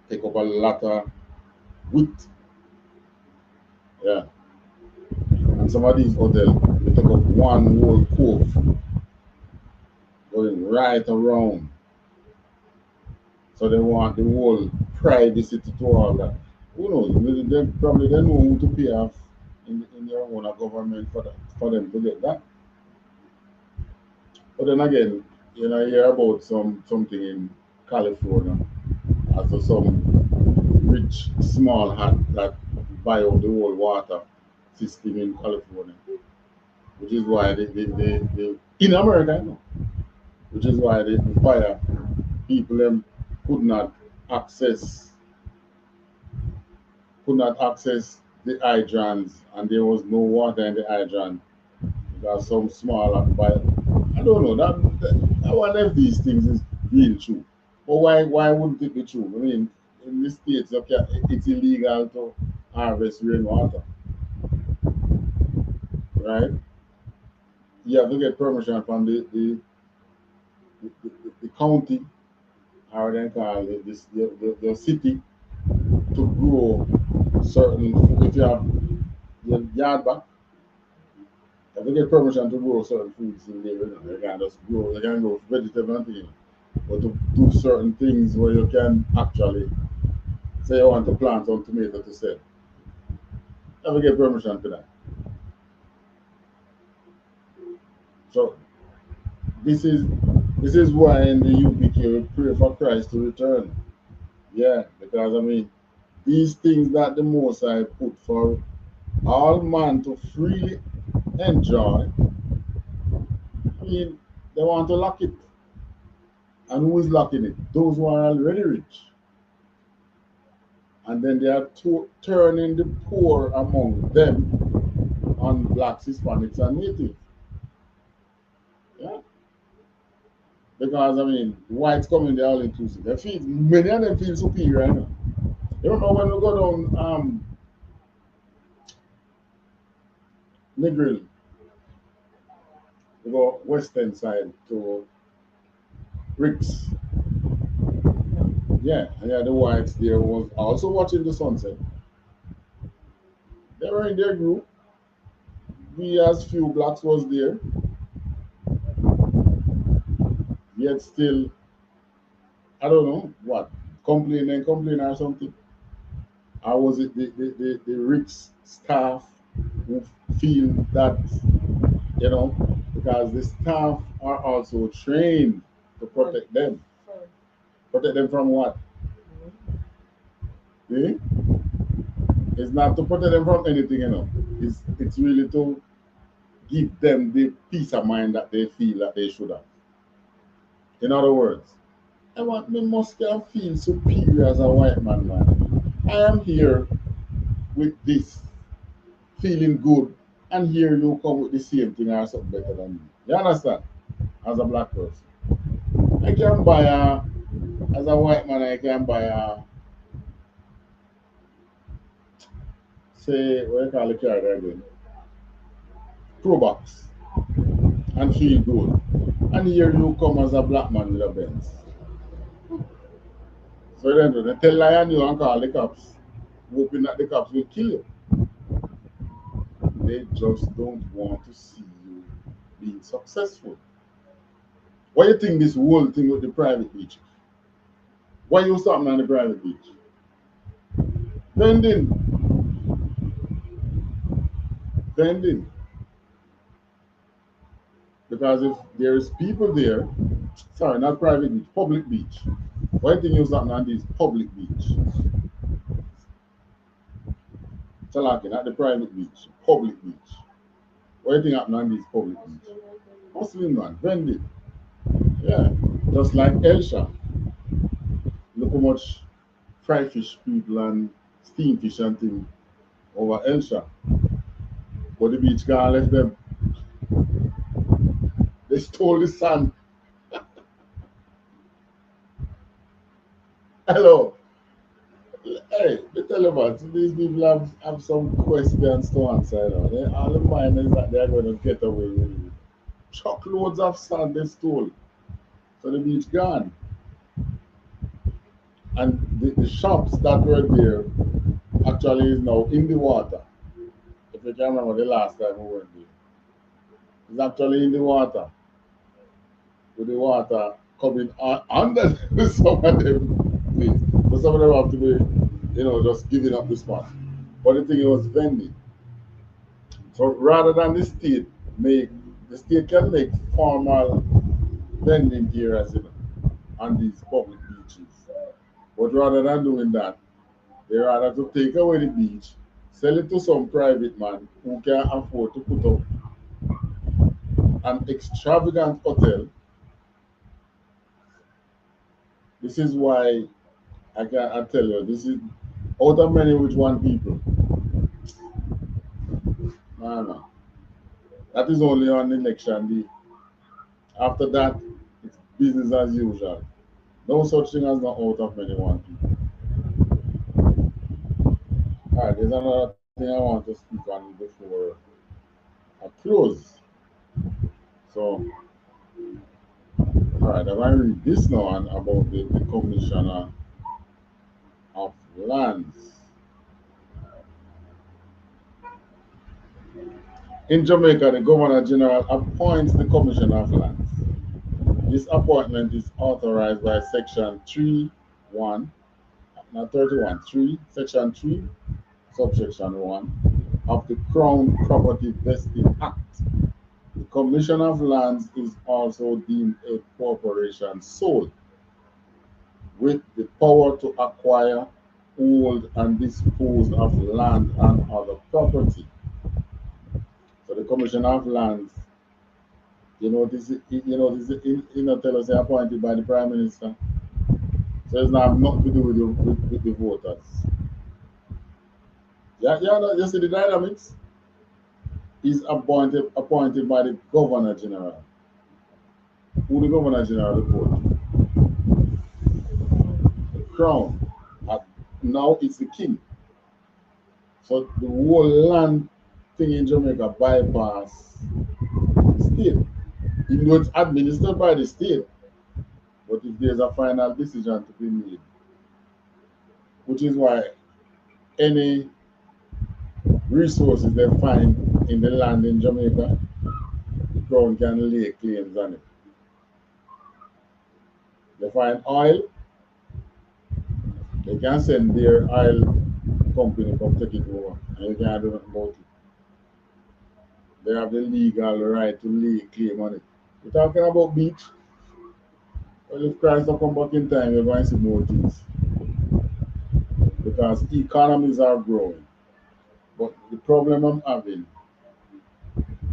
[SPEAKER 3] Take up a lot of width. Yeah. And some of these hotels, they take up one whole cove going right around. So they want the whole privacy to do all that. Who knows? They probably they know who to pay off in their own government for that, for them to get that. But then again, you know, you hear about something in California as to some rich small hat that buy out the whole water system in California, which is why they in America, you know, which is why the fire people them could not access the hydrants, and there was no water in the hydrant because some small by I don't know I wonder if these things is being true. But why wouldn't it be true? I mean, in the states, okay, it's illegal to harvest rainwater, right? You have to get permission from the county, or then call it the city, to grow certain. If you have your yard back, you have to get permission to grow certain foods in there. You know, you can just grow. You can grow vegetable and things, but to do certain things where you can actually say you want to plant some tomato to sell, you have to get permission for that. So this is why in the UPK we pray for Christ to return. Yeah, because I mean these things that the Most High put for all man to freely enjoy. I mean, they want to lock it. And who is locking it? Those who are already rich. And then they are turning the poor among them on blacks, Hispanics, and Native. Yeah. Because I mean, whites come in, they're all inclusive. They feel many of them feel superior, you know. You remember when we go down Negril, we go western side to Ricks. Yeah, and yeah, the whites there was also watching the sunset. They were in their group. We as few blacks was there. Yet still, I don't know what, complain or something. Or was it the Ricks staff who feel that, you know, because the staff are also trained to protect them. Protect them from what? See? It's not to protect them from anything, you know. It's really to give them the peace of mind that they feel that they should have. In other words, I want me must can feel superior as a white man, man. I am here with this, feeling good, and here you come with the same thing or something better than me. You understand? As a black person. I can buy as a white man, I can buy say, what do you call the car there again? Pro box. And feel good. And here you come as a black man with a Benz. So then they tell lie on you and call the cops, hoping that the cops will kill you. They just don't want to see you being successful. What do you think this whole thing with the private beach? Why you stopping on the private beach? Vending. Vending. Because if there's people there, sorry, not private beach, public beach. Why do you think you stopping on this public beach? Talking at the private beach, public beach. What do you think happened on this public beach? Hustling, man, vending. Yeah, just like Elsha. Look how much fried fish people and steam fish and thing over Elsha. But the beach guy left them. They stole the sand. Hello. Hey, they tell you about these people have some questions to answer. You know. All the mind is that they're going to get away with it. Truckloads of sand they stole. So the beach gone. And the shops that were there actually is now in the water. If you can remember the last time we were there. It's actually in the water. With the water coming under some of them things. But some of them have to be, you know, just giving up the spot. But the thing was vending. So rather than the state can make formal vending areas, you know, on these public beaches. But rather than doing that, they rather to take away the beach, sell it to some private man who can afford to put up an extravagant hotel. This is why I tell you, this is out of many which one people. No, no. That is only on election day. After that, it's business as usual. No such thing as not out of many one people. Alright, there's another thing I want to speak on before I close. So, alright, I'm going to read this now about the Commissioner of Lands. In Jamaica, the Governor General appoints the Commissioner of Lands. This appointment is authorized by Section 3.1, not 31, 3, Section 3, Subsection 1 of the Crown Property Vesting Act. The Commissioner of Lands is also deemed a corporation sole with the power to acquire, hold, and dispose of land and other property. So the Commissioner of Lands, tell us they're appointed by the Prime Minister. So it's not nothing to do with the voters. Yeah, you see the dynamics? is appointed by the Governor General. Who the Governor General report? The Crown. Now it's the King. So the whole land thing in Jamaica bypass the state. Even though it's administered by the state, but if there's a final decision to be made, which is why any resources they find in the land in Jamaica, the Crown can lay claims on it. They find oil, they can send their oil company come take it over, and you can't do nothing about it. They have the legal right to lay claim on it. We're talking about beach. Well, if Christ will come back in time, you're going to see more things. Because economies are growing. But the problem I'm having,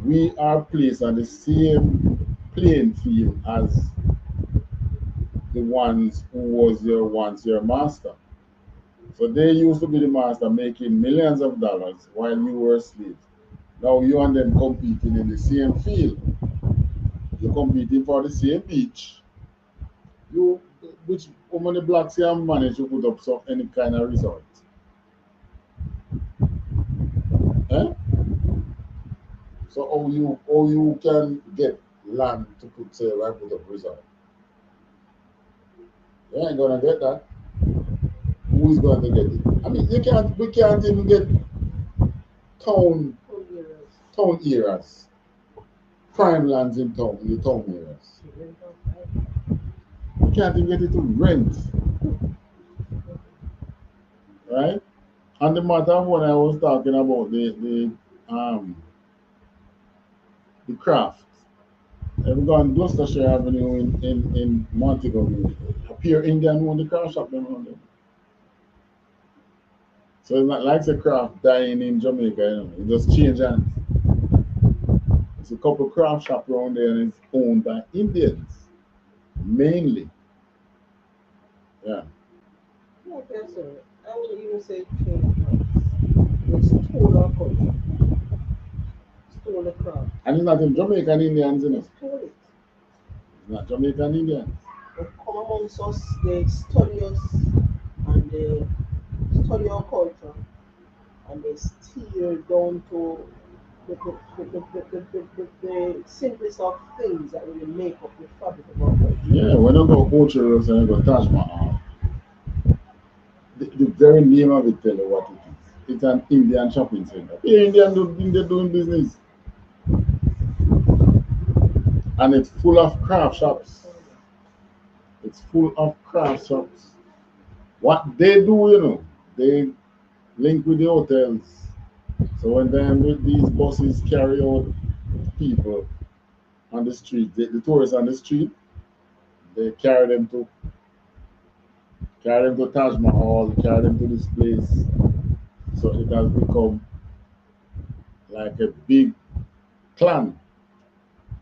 [SPEAKER 3] we are placed on the same playing field as the ones who was once your master. So they used to be the master making millions of dollars while you were slaves. Now you and them competing in the same field. You're competing for the same beach. How many blacks you have managed to put up any kind of resort? Eh? So how you can get land to put up resort? You ain't gonna get that. Who is going to get it? I mean, we can't even get town areas, prime lands in the town areas. We can't even get it to rent, right? And the matter of when I was talking about the craft, I've gone Gloucestershire Avenue in Montego Bay. A pure Indian own the craft shop them around there. So it's not like the craft dying in Jamaica, you know. It just change hands. It's a couple craft shop around there and it's owned by Indians. Mainly. Yeah.
[SPEAKER 7] Like I said, I would even say change hands. They stole our culture. Stole the craft.
[SPEAKER 3] And it's not in Jamaican Indians, you know.
[SPEAKER 7] Stole it.
[SPEAKER 3] It's not Jamaican Indians.
[SPEAKER 7] They come amongst us, they study us, and they study our culture, and they steer down to the simplest of things that really make up the fabric of our culture.
[SPEAKER 3] Yeah, when I go cultures and I go Taj Mahal, the very name of it tell you what it is. It's an Indian shopping center. The Indian doing business. And it's full of craft shops. It's full of craft shops. What they do, you know, they link with the hotels. So when these buses carry out people on the street, the tourists on the street, they carry them to Taj Mahal, carry them to this place. So it has become like a big clan.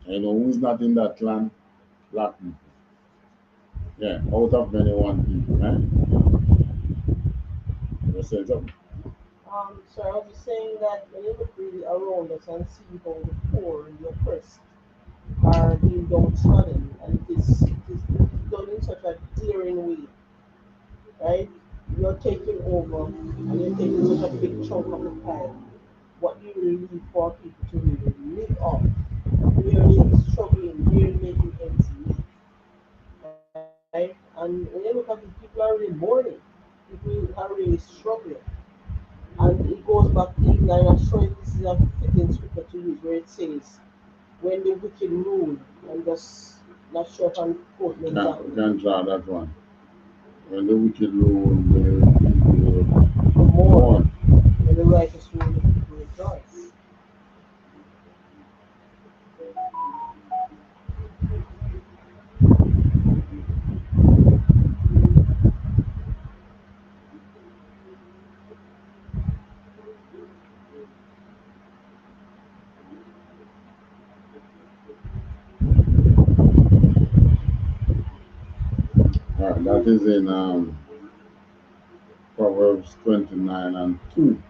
[SPEAKER 3] You know who's not in that clan? Black people. Yeah, out of many one people, right? You say something?
[SPEAKER 7] So I was just saying that when you look really around us and see how the poor and the oppressed are being downtrodden, and it is done in such a daring way, right? You're taking over and you're taking such a big chunk of the pie. What do you really need for people to really live off? Really struggling, really making ends meet, right? And when you look at it, people are really mourning. People are really struggling. And it goes back even, and I'm sure this is a fitting scripture to use where it says, when the wicked rule, I'm just not sure if I'm quoting exactly.
[SPEAKER 3] Can't draw that one. When the wicked rule, the people
[SPEAKER 7] Mourn. When the righteous rule, the people rejoice.
[SPEAKER 3] Alright, that is in Proverbs 29 and 2.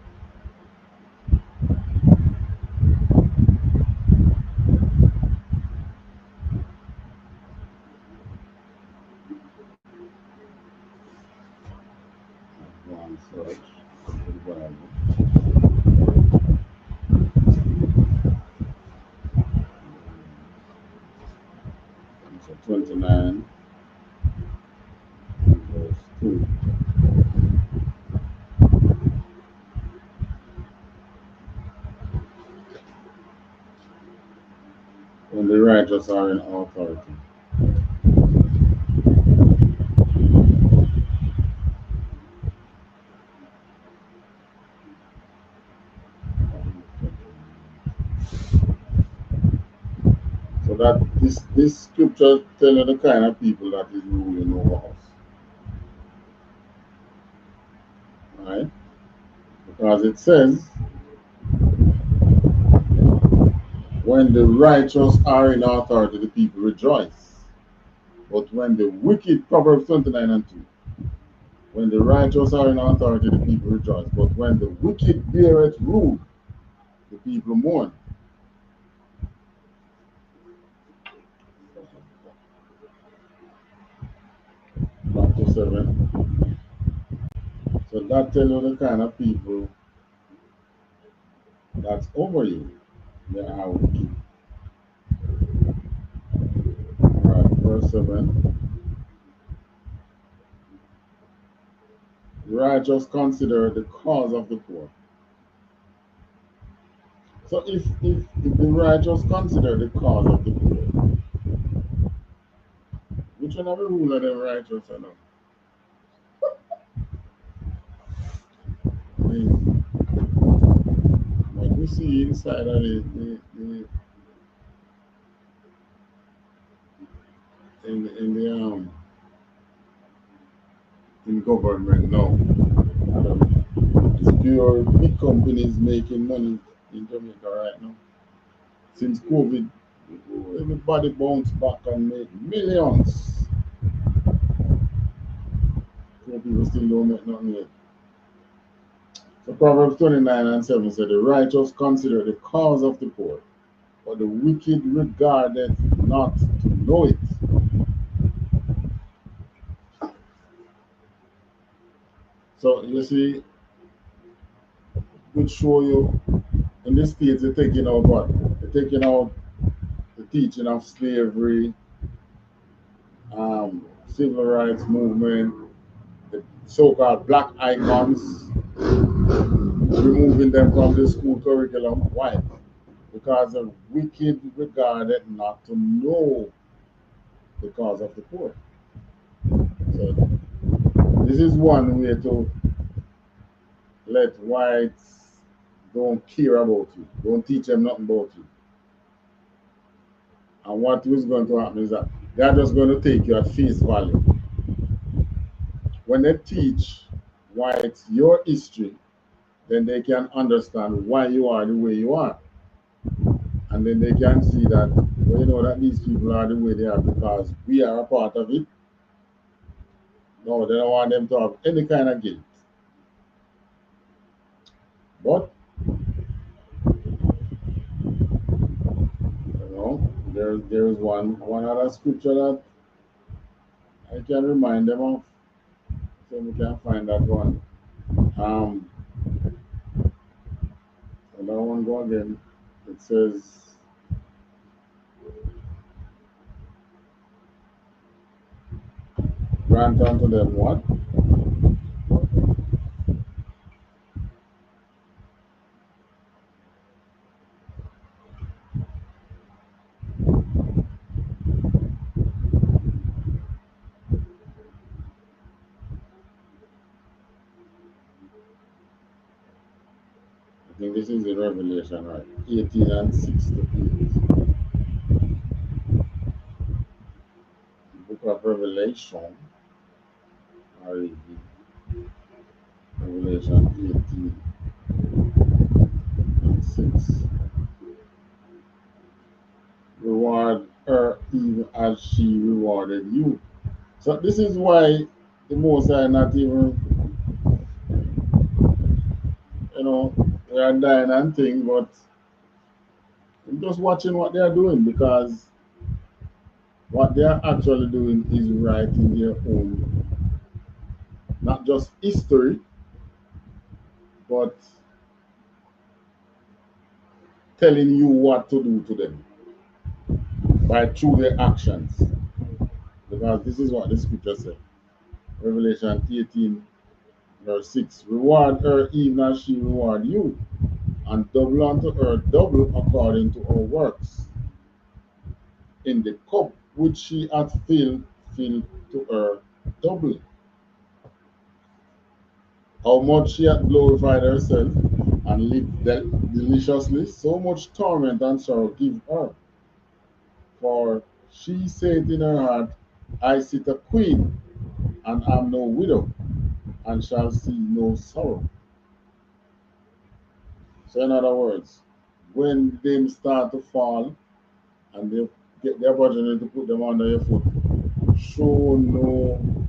[SPEAKER 3] Bible. So 29, verse 2. When the righteous are in authority. So that this scripture tells you the kind of people that is ruling over us. Right? Because it says, when the righteous are in authority, the people rejoice. But when the wicked, Proverbs 29 and 2, when the righteous are in authority, the people rejoice. But when the wicked beareth rule, the people mourn. Back to 7. So that tells you the kind of people that's over you. They are wicked. Right, verse 7. The righteous consider the cause of the poor. So if the righteous consider the cause of the poor, which one of the rule of them righteous or not? What we see inside of in government now, it's pure big companies making money in Jamaica right now. Since COVID, everybody bounced back and made millions. Poor people still don't make nothing yet. So Proverbs 29 and 7 said, the righteous consider the cause of the poor, but the wicked regardeth not to know it. So you see, would show you in the States they're taking out what? They're taking out the teaching of slavery, civil rights movement, the so-called black icons, removing them from the school curriculum. Why? Because the wicked regarded not to know the cause of the poor. So this is one way to let whites don't care about you, don't teach them nothing about you. And what is going to happen is that they're just going to take you at face value. When they teach whites your history, then they can understand why you are the way you are. And then they can see that, well, you know, that these people are the way they are because we are a part of it. No, they don't want them to have any kind of guilt. But, you know, there is one other scripture that I can remind them of. So we can find that one. Another one go again. It says, grant unto them what? I think this is in Revelation, right? 18 and 6 to 8. Book of Revelation, REV. Revelation 18 and 6. Reward her even as she rewarded you. So this is why the Most High not even, you know, they are dying and things, but I'm just watching what they are doing because what they are actually doing is writing their own, not just history, but telling you what to do to them by through their actions. Because this is what the scripture said. Revelation 18, verse 6. Reward her even as she reward you, and double unto her double according to her works. In the cup which she hath filled, fill to her double. How much she hath glorified herself and lived deliciously, so much torment and sorrow give her. For she said in her heart, I sit a queen, and am no widow, and shall see no sorrow. So in other words, when them start to fall and they get the opportunity to put them under your foot, show no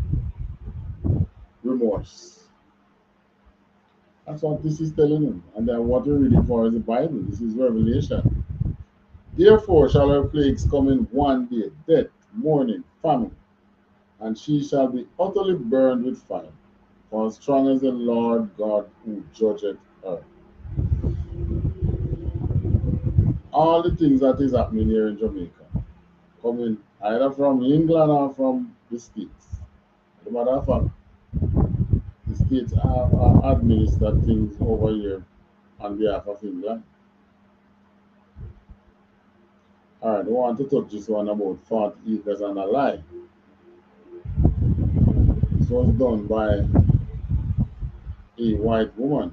[SPEAKER 3] remorse. That's what this is telling him. And then what we're reading for is the Bible. This is Revelation. Therefore shall her plagues come in one day, death, mourning, famine, and she shall be utterly burned with fire. For strong is the Lord God who judgeth her. All the things that is happening here in Jamaica, coming either from England or from the States. As a matter of fact, the States are administer things over here on behalf of England. All right, I want to touch this one about 40 acres and a lie. This was done by a white woman.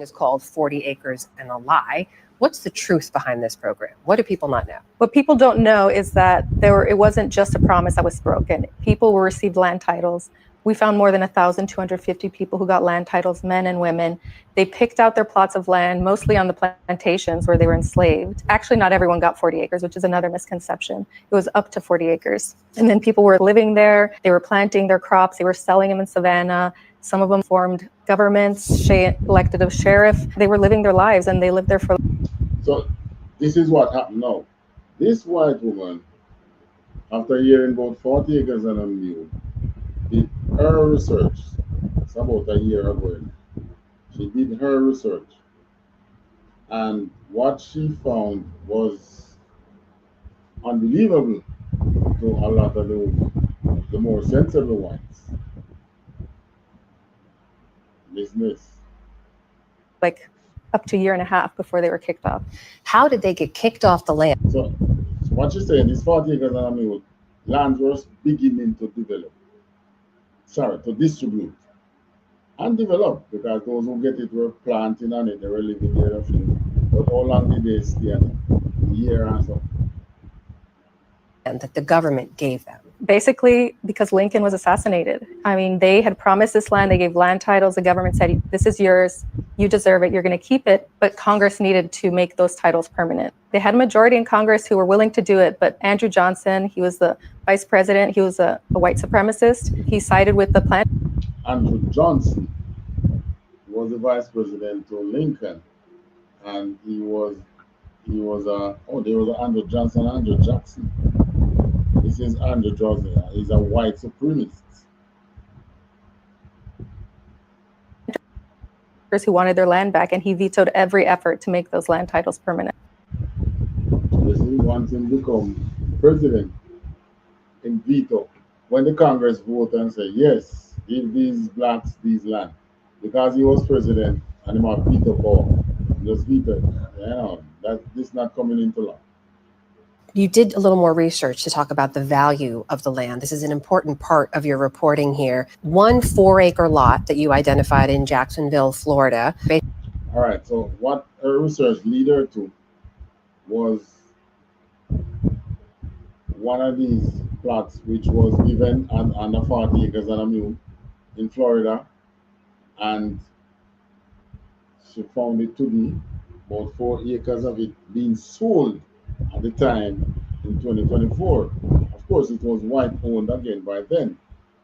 [SPEAKER 8] Is called 40 Acres and a Lie. What's the truth behind this program? What do people not know?
[SPEAKER 9] What people don't know is that it wasn't just a promise that was broken. People were received land titles. We found more than 1,250 people who got land titles, men and women. They picked out their plots of land, mostly on the plantations where they were enslaved. Actually, not everyone got 40 acres, which is another misconception. It was up to 40 acres. And then people were living there. They were planting their crops. They were selling them in Savannah. Some of them formed governments, elected a sheriff. They were living their lives, and they lived there for.
[SPEAKER 3] So this is what happened now. This white woman, after hearing about 40 acres and a mule, did her research. It's about a year ago. She did her research. And what she found was unbelievable to a lot of the more sensible whites. Business.
[SPEAKER 9] Like up to a year and a half before they were kicked off.
[SPEAKER 8] How did they get kicked off the land?
[SPEAKER 3] So what she's saying is 40 acres and a mule, land was beginning to develop. To distribute and develop, because those who get it were planting on it, they were living there a few. But how long did they stay on it? A year and so.
[SPEAKER 8] And that the government gave them.
[SPEAKER 9] Basically, because Lincoln was assassinated. I mean, they had promised this land. They gave land titles. The government said, this is yours. You deserve it. You're going to keep it. But Congress needed to make those titles permanent. They had a majority in Congress who were willing to do it. But Andrew Johnson, he was the vice president. He was a white supremacist. He sided with the plan.
[SPEAKER 3] Andrew Johnson was the vice president to Lincoln. And there was Andrew Johnson and Andrew Jackson. This is Andrew Johnson. He's a white supremacist.
[SPEAKER 9] Who wanted their land back, and he vetoed every effort to make those land titles permanent.
[SPEAKER 3] This is once him become president in veto. When the Congress vote and say, yes, give these blacks these land. Because he was president and he had veto power. Just veto it. This is not coming into law.
[SPEAKER 8] You did a little more research to talk about the value of the land. This is an important part of your reporting here. 1 4-acre lot that you identified in Jacksonville, Florida.
[SPEAKER 3] All right, so what her research led her to was one of these plots, which was given under 40 acres and a mule in Florida. And she found it to be about 4 acres of it being sold at the time in 2024. Of course, it was white owned again by then.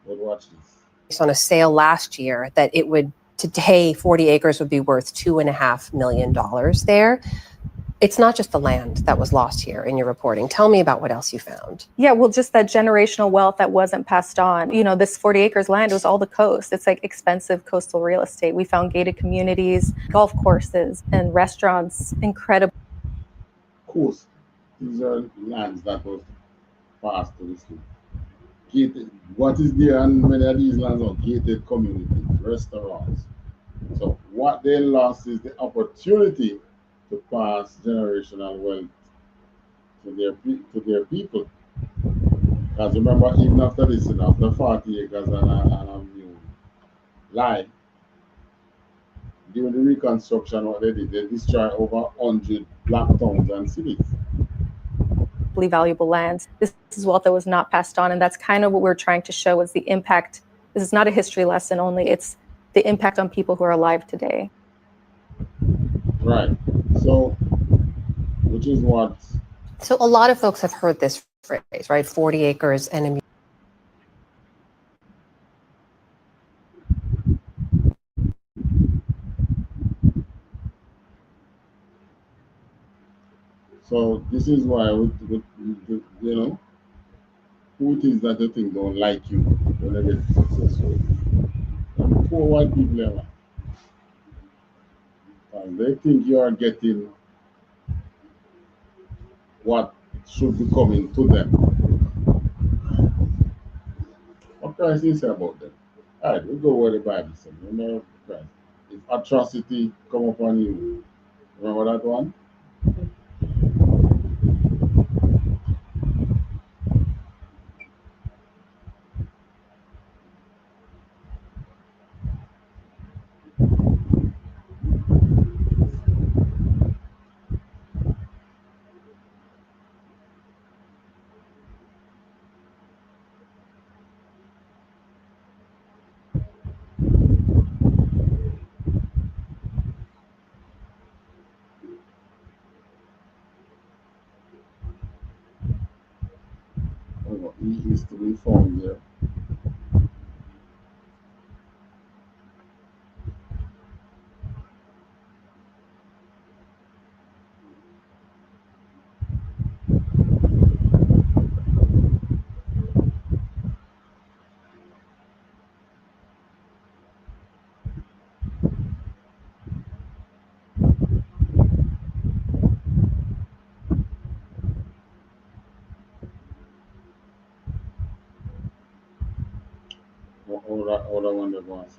[SPEAKER 3] But watch this.
[SPEAKER 8] Based on a sale last year, that it would today 40 acres would be worth $2.5 million there. It's not just the land that was lost here in your reporting. Tell me about what else you found.
[SPEAKER 9] Yeah, well, just that generational wealth that wasn't passed on. You know, this 40 acres land was all the coast. It's like expensive coastal real estate. We found gated communities, golf courses, and restaurants. Incredible.
[SPEAKER 3] Of course, these are lands that was passed to this land. Gated. What is there on many of these lands are gated communities, restaurants. So what they lost is the opportunity to pass generational wealth to their people. Because remember, even after this, after 40 acres and a new line, during the reconstruction, what they did, they destroyed over 100 black towns and cities.
[SPEAKER 9] Valuable lands. This is wealth that was not passed on, and that's kind of what we're trying to show is the impact. This is not a history lesson only, it's the impact on people who are alive today.
[SPEAKER 3] Right. So, which is what?
[SPEAKER 8] So a lot of folks have heard this phrase, right? 40 acres and a
[SPEAKER 3] So this is why, you know, who it is that they think don't like you when they get successful? Poor white people ever. And they think you are getting what should be coming to them. What Christ is about them? All right, we go where the Bible says. Remember Christ. If atrocity come upon you, remember that one? Oh, he is to be found there. All that one that was.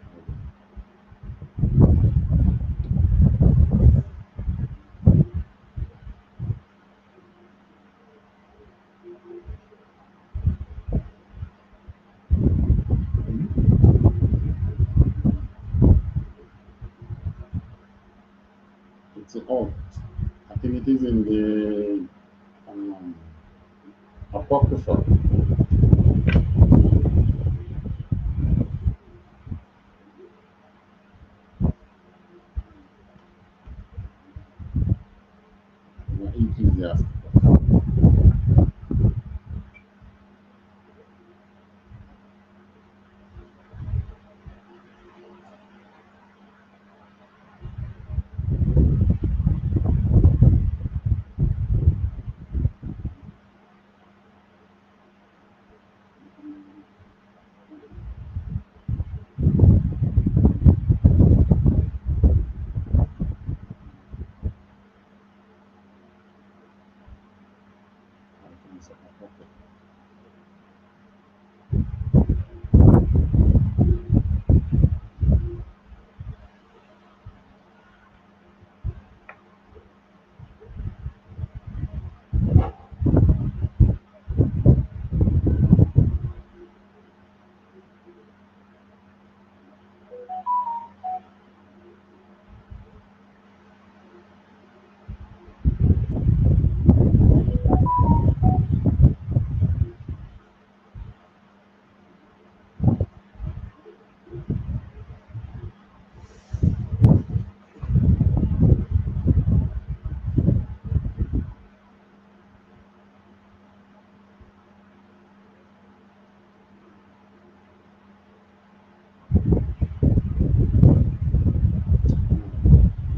[SPEAKER 3] It's I think it is in the Apocrypha. Ecclesiastes.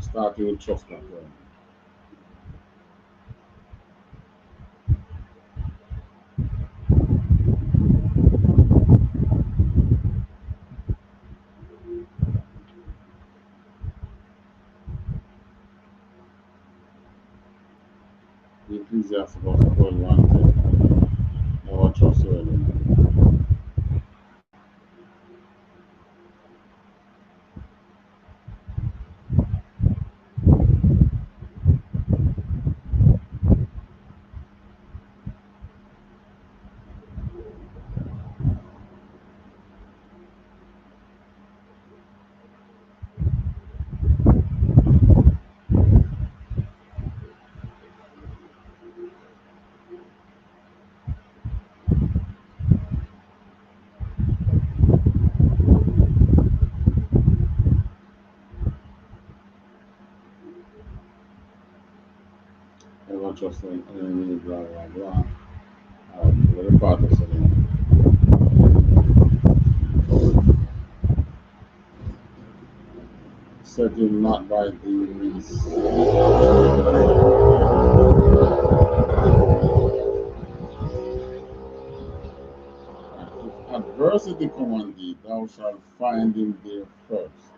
[SPEAKER 3] Starting with trust that one. The Ecclesiasticus 12:1. Never trust your enemy. Never trust an enemy, blah, blah, blah. What the Father said. Set him not by the least. If adversity come on thee, thou shalt find him there first.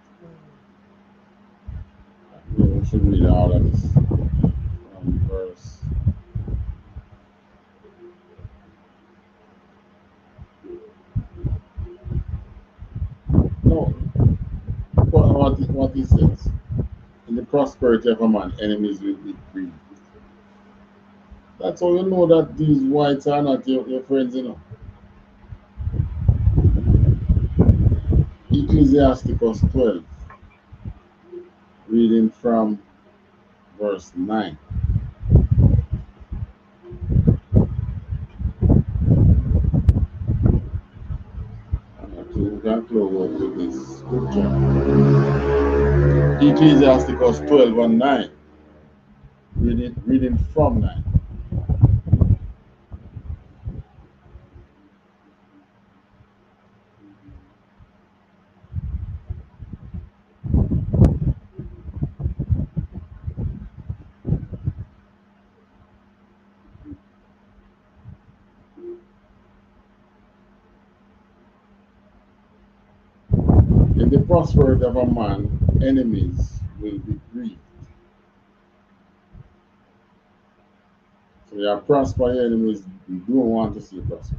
[SPEAKER 3] We should read all of this from verse. No, what he says. In the prosperity of a man, enemies will be grieved. That's how you know that these whites are not your friends, you know. Ecclesiasticus 12, reading from verse 9. We can close out with this scripture. Ecclesiasticus 12:9. Reading from 9. In the prosperity of a man, enemies will be grieved. So you are prosper, your enemies don't want to see you prosper.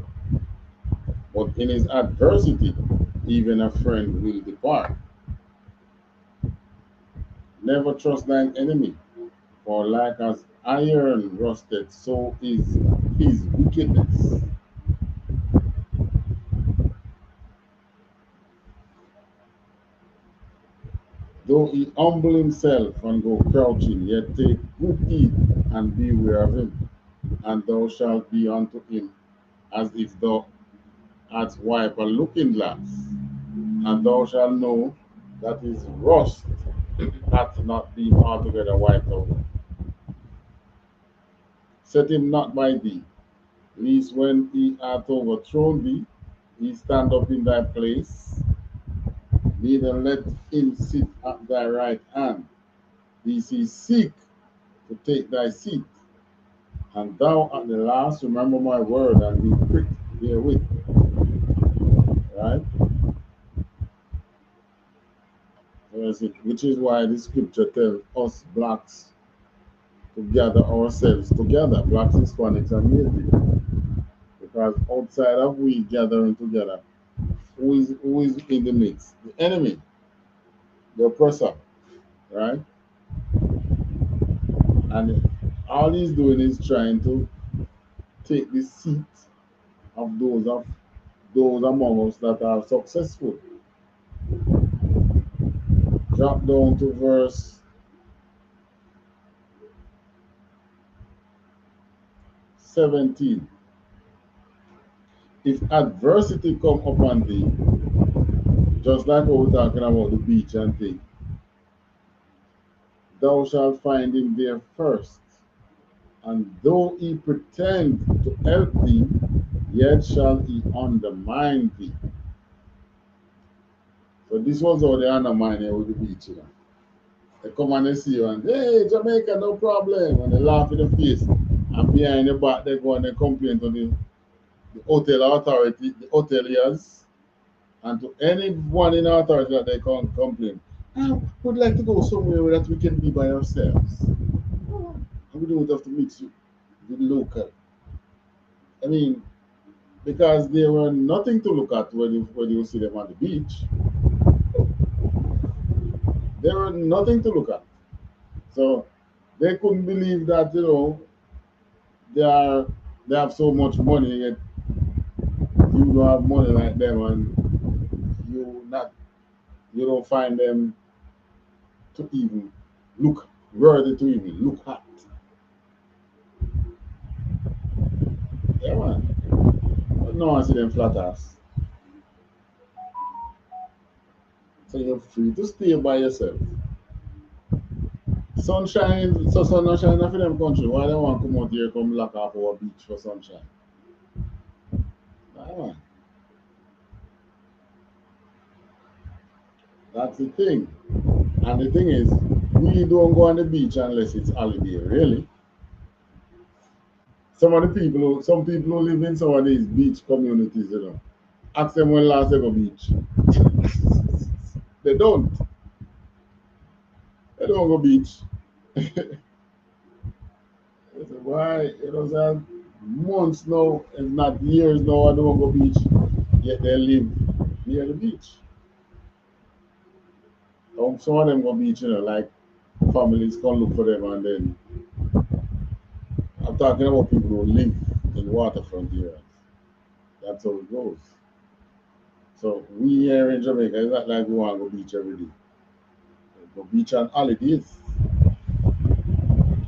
[SPEAKER 3] But in his adversity, even a friend will depart. Never trust thine enemy, for like as iron rusted, so is his wickedness. Though he humble himself and go crouching, yet take good heed and beware of him. And thou shalt be unto him as if thou hadst wiped a looking glass. And thou shalt know that his rust hath not been altogether wiped out. Set him not by thee, lest when he hath overthrown thee, he stand up in thy place. Neither let him sit at thy right hand, lest he seek to take thy seat. And thou at the last remember my word and be pricked therewith. Right? Which is why the scripture tells us blacks to gather ourselves together, blacks, Hispanics, and Native. Because outside of we gathering together, who is in the mix? The enemy, the oppressor, right? And all he's doing is trying to take the seat of those among us that are successful. Drop down to verse 17. If adversity come upon thee, just like what we're talking about the beach and thing, thou shalt find him there first. And though he pretend to help thee, yet shall he undermine thee. So this was how they undermine you with the beach, you know. They come and they see you and, hey, Jamaica, no problem. And they laugh in the face. And behind the back, they go and they complain to the hotel authority, the hoteliers, and to anyone in authority that they can complain. We'd like to go somewhere that we can be by ourselves. And we don't have to mix you. the local. I mean, because there were nothing to look at when you see them on the beach. There were nothing to look at. So they couldn't believe that, you know, they have so much money, yet you don't have money like them, and you don't find them to even look worthy to even look at. Yeah, man. But no one see them flat ass. So you're free to stay by yourself. Sunshine, so sun not shine for them country. Why they want to come out here, come lock off our beach for sunshine? Yeah, man. That's the thing. And the thing is, we don't go on the beach unless it's holiday, really. Some people who live in some of these beach communities, you know, ask them when last they go beach. They don't. They don't go beach. Why? You know, say months now, if not years now, I don't go beach. Yet they live near the beach. Some of them go beach, you know, like families come look for them, and then I'm talking about people who live in waterfront areas. That's how it goes. So we here in Jamaica, it's not like we want to go beach every day. We go beach on holidays.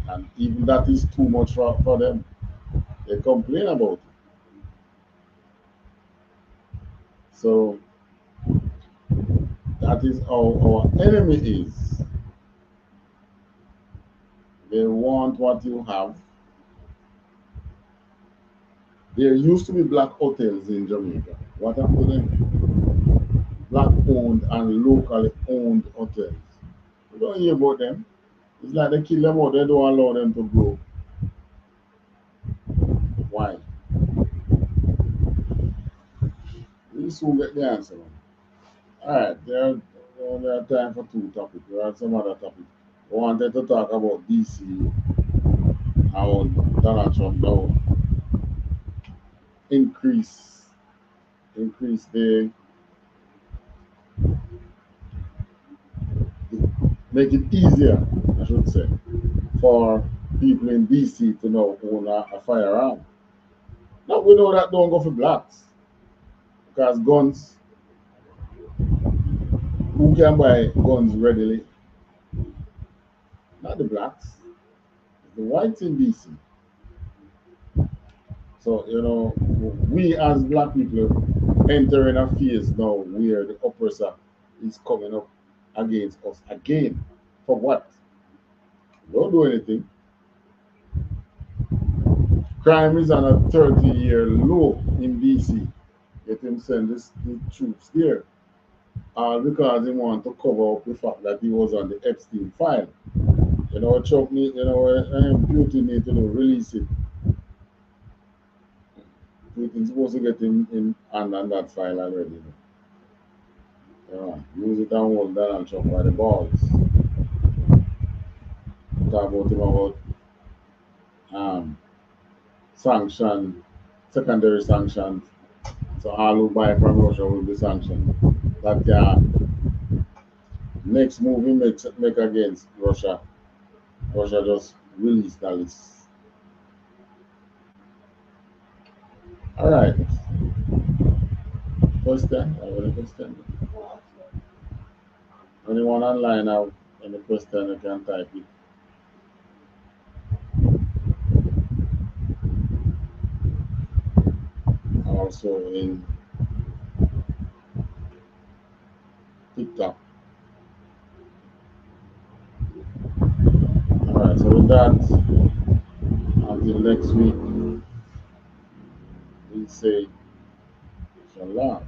[SPEAKER 3] And even that is too much for them. They complain about it. So that is how our enemy is. They want what you have. There used to be black hotels in Jamaica. What happened to them? Black owned and locally owned hotels. We don't hear about them. It's like they kill them out, they don't allow them to grow. Why? We soon get the answer. Alright, there are time for two topics. There are some other topics. I wanted to talk about DC, how Donald Trump now increase the make it easier, I should say, for people in DC to now own a firearm. Now we know that don't go for blacks. Because guns, who can buy guns readily? Not the blacks, it's the whites in DC. So, you know, we as black people entering a phase now where the oppressor is coming up against us again. For what? Don't do anything. Crime is on a 30-year low in DC. Get him send the troops there. All because he want to cover up the fact that he was on the Epstein file. You know what Trump need, you know what Putin need to do, release it. Putin's supposed to get him in on that file already. Yeah, use it and hold Donald Trump by the balls. Talk about him about sanction, secondary sanctions. So all who buy from Russia will be sanctioned. That next move he make against Russia, Russia just release the list. All right. Question? I have any question? Anyone online have any question? You can type it. Also in TikTok. Alright, so with that, until next week, we say Shalom.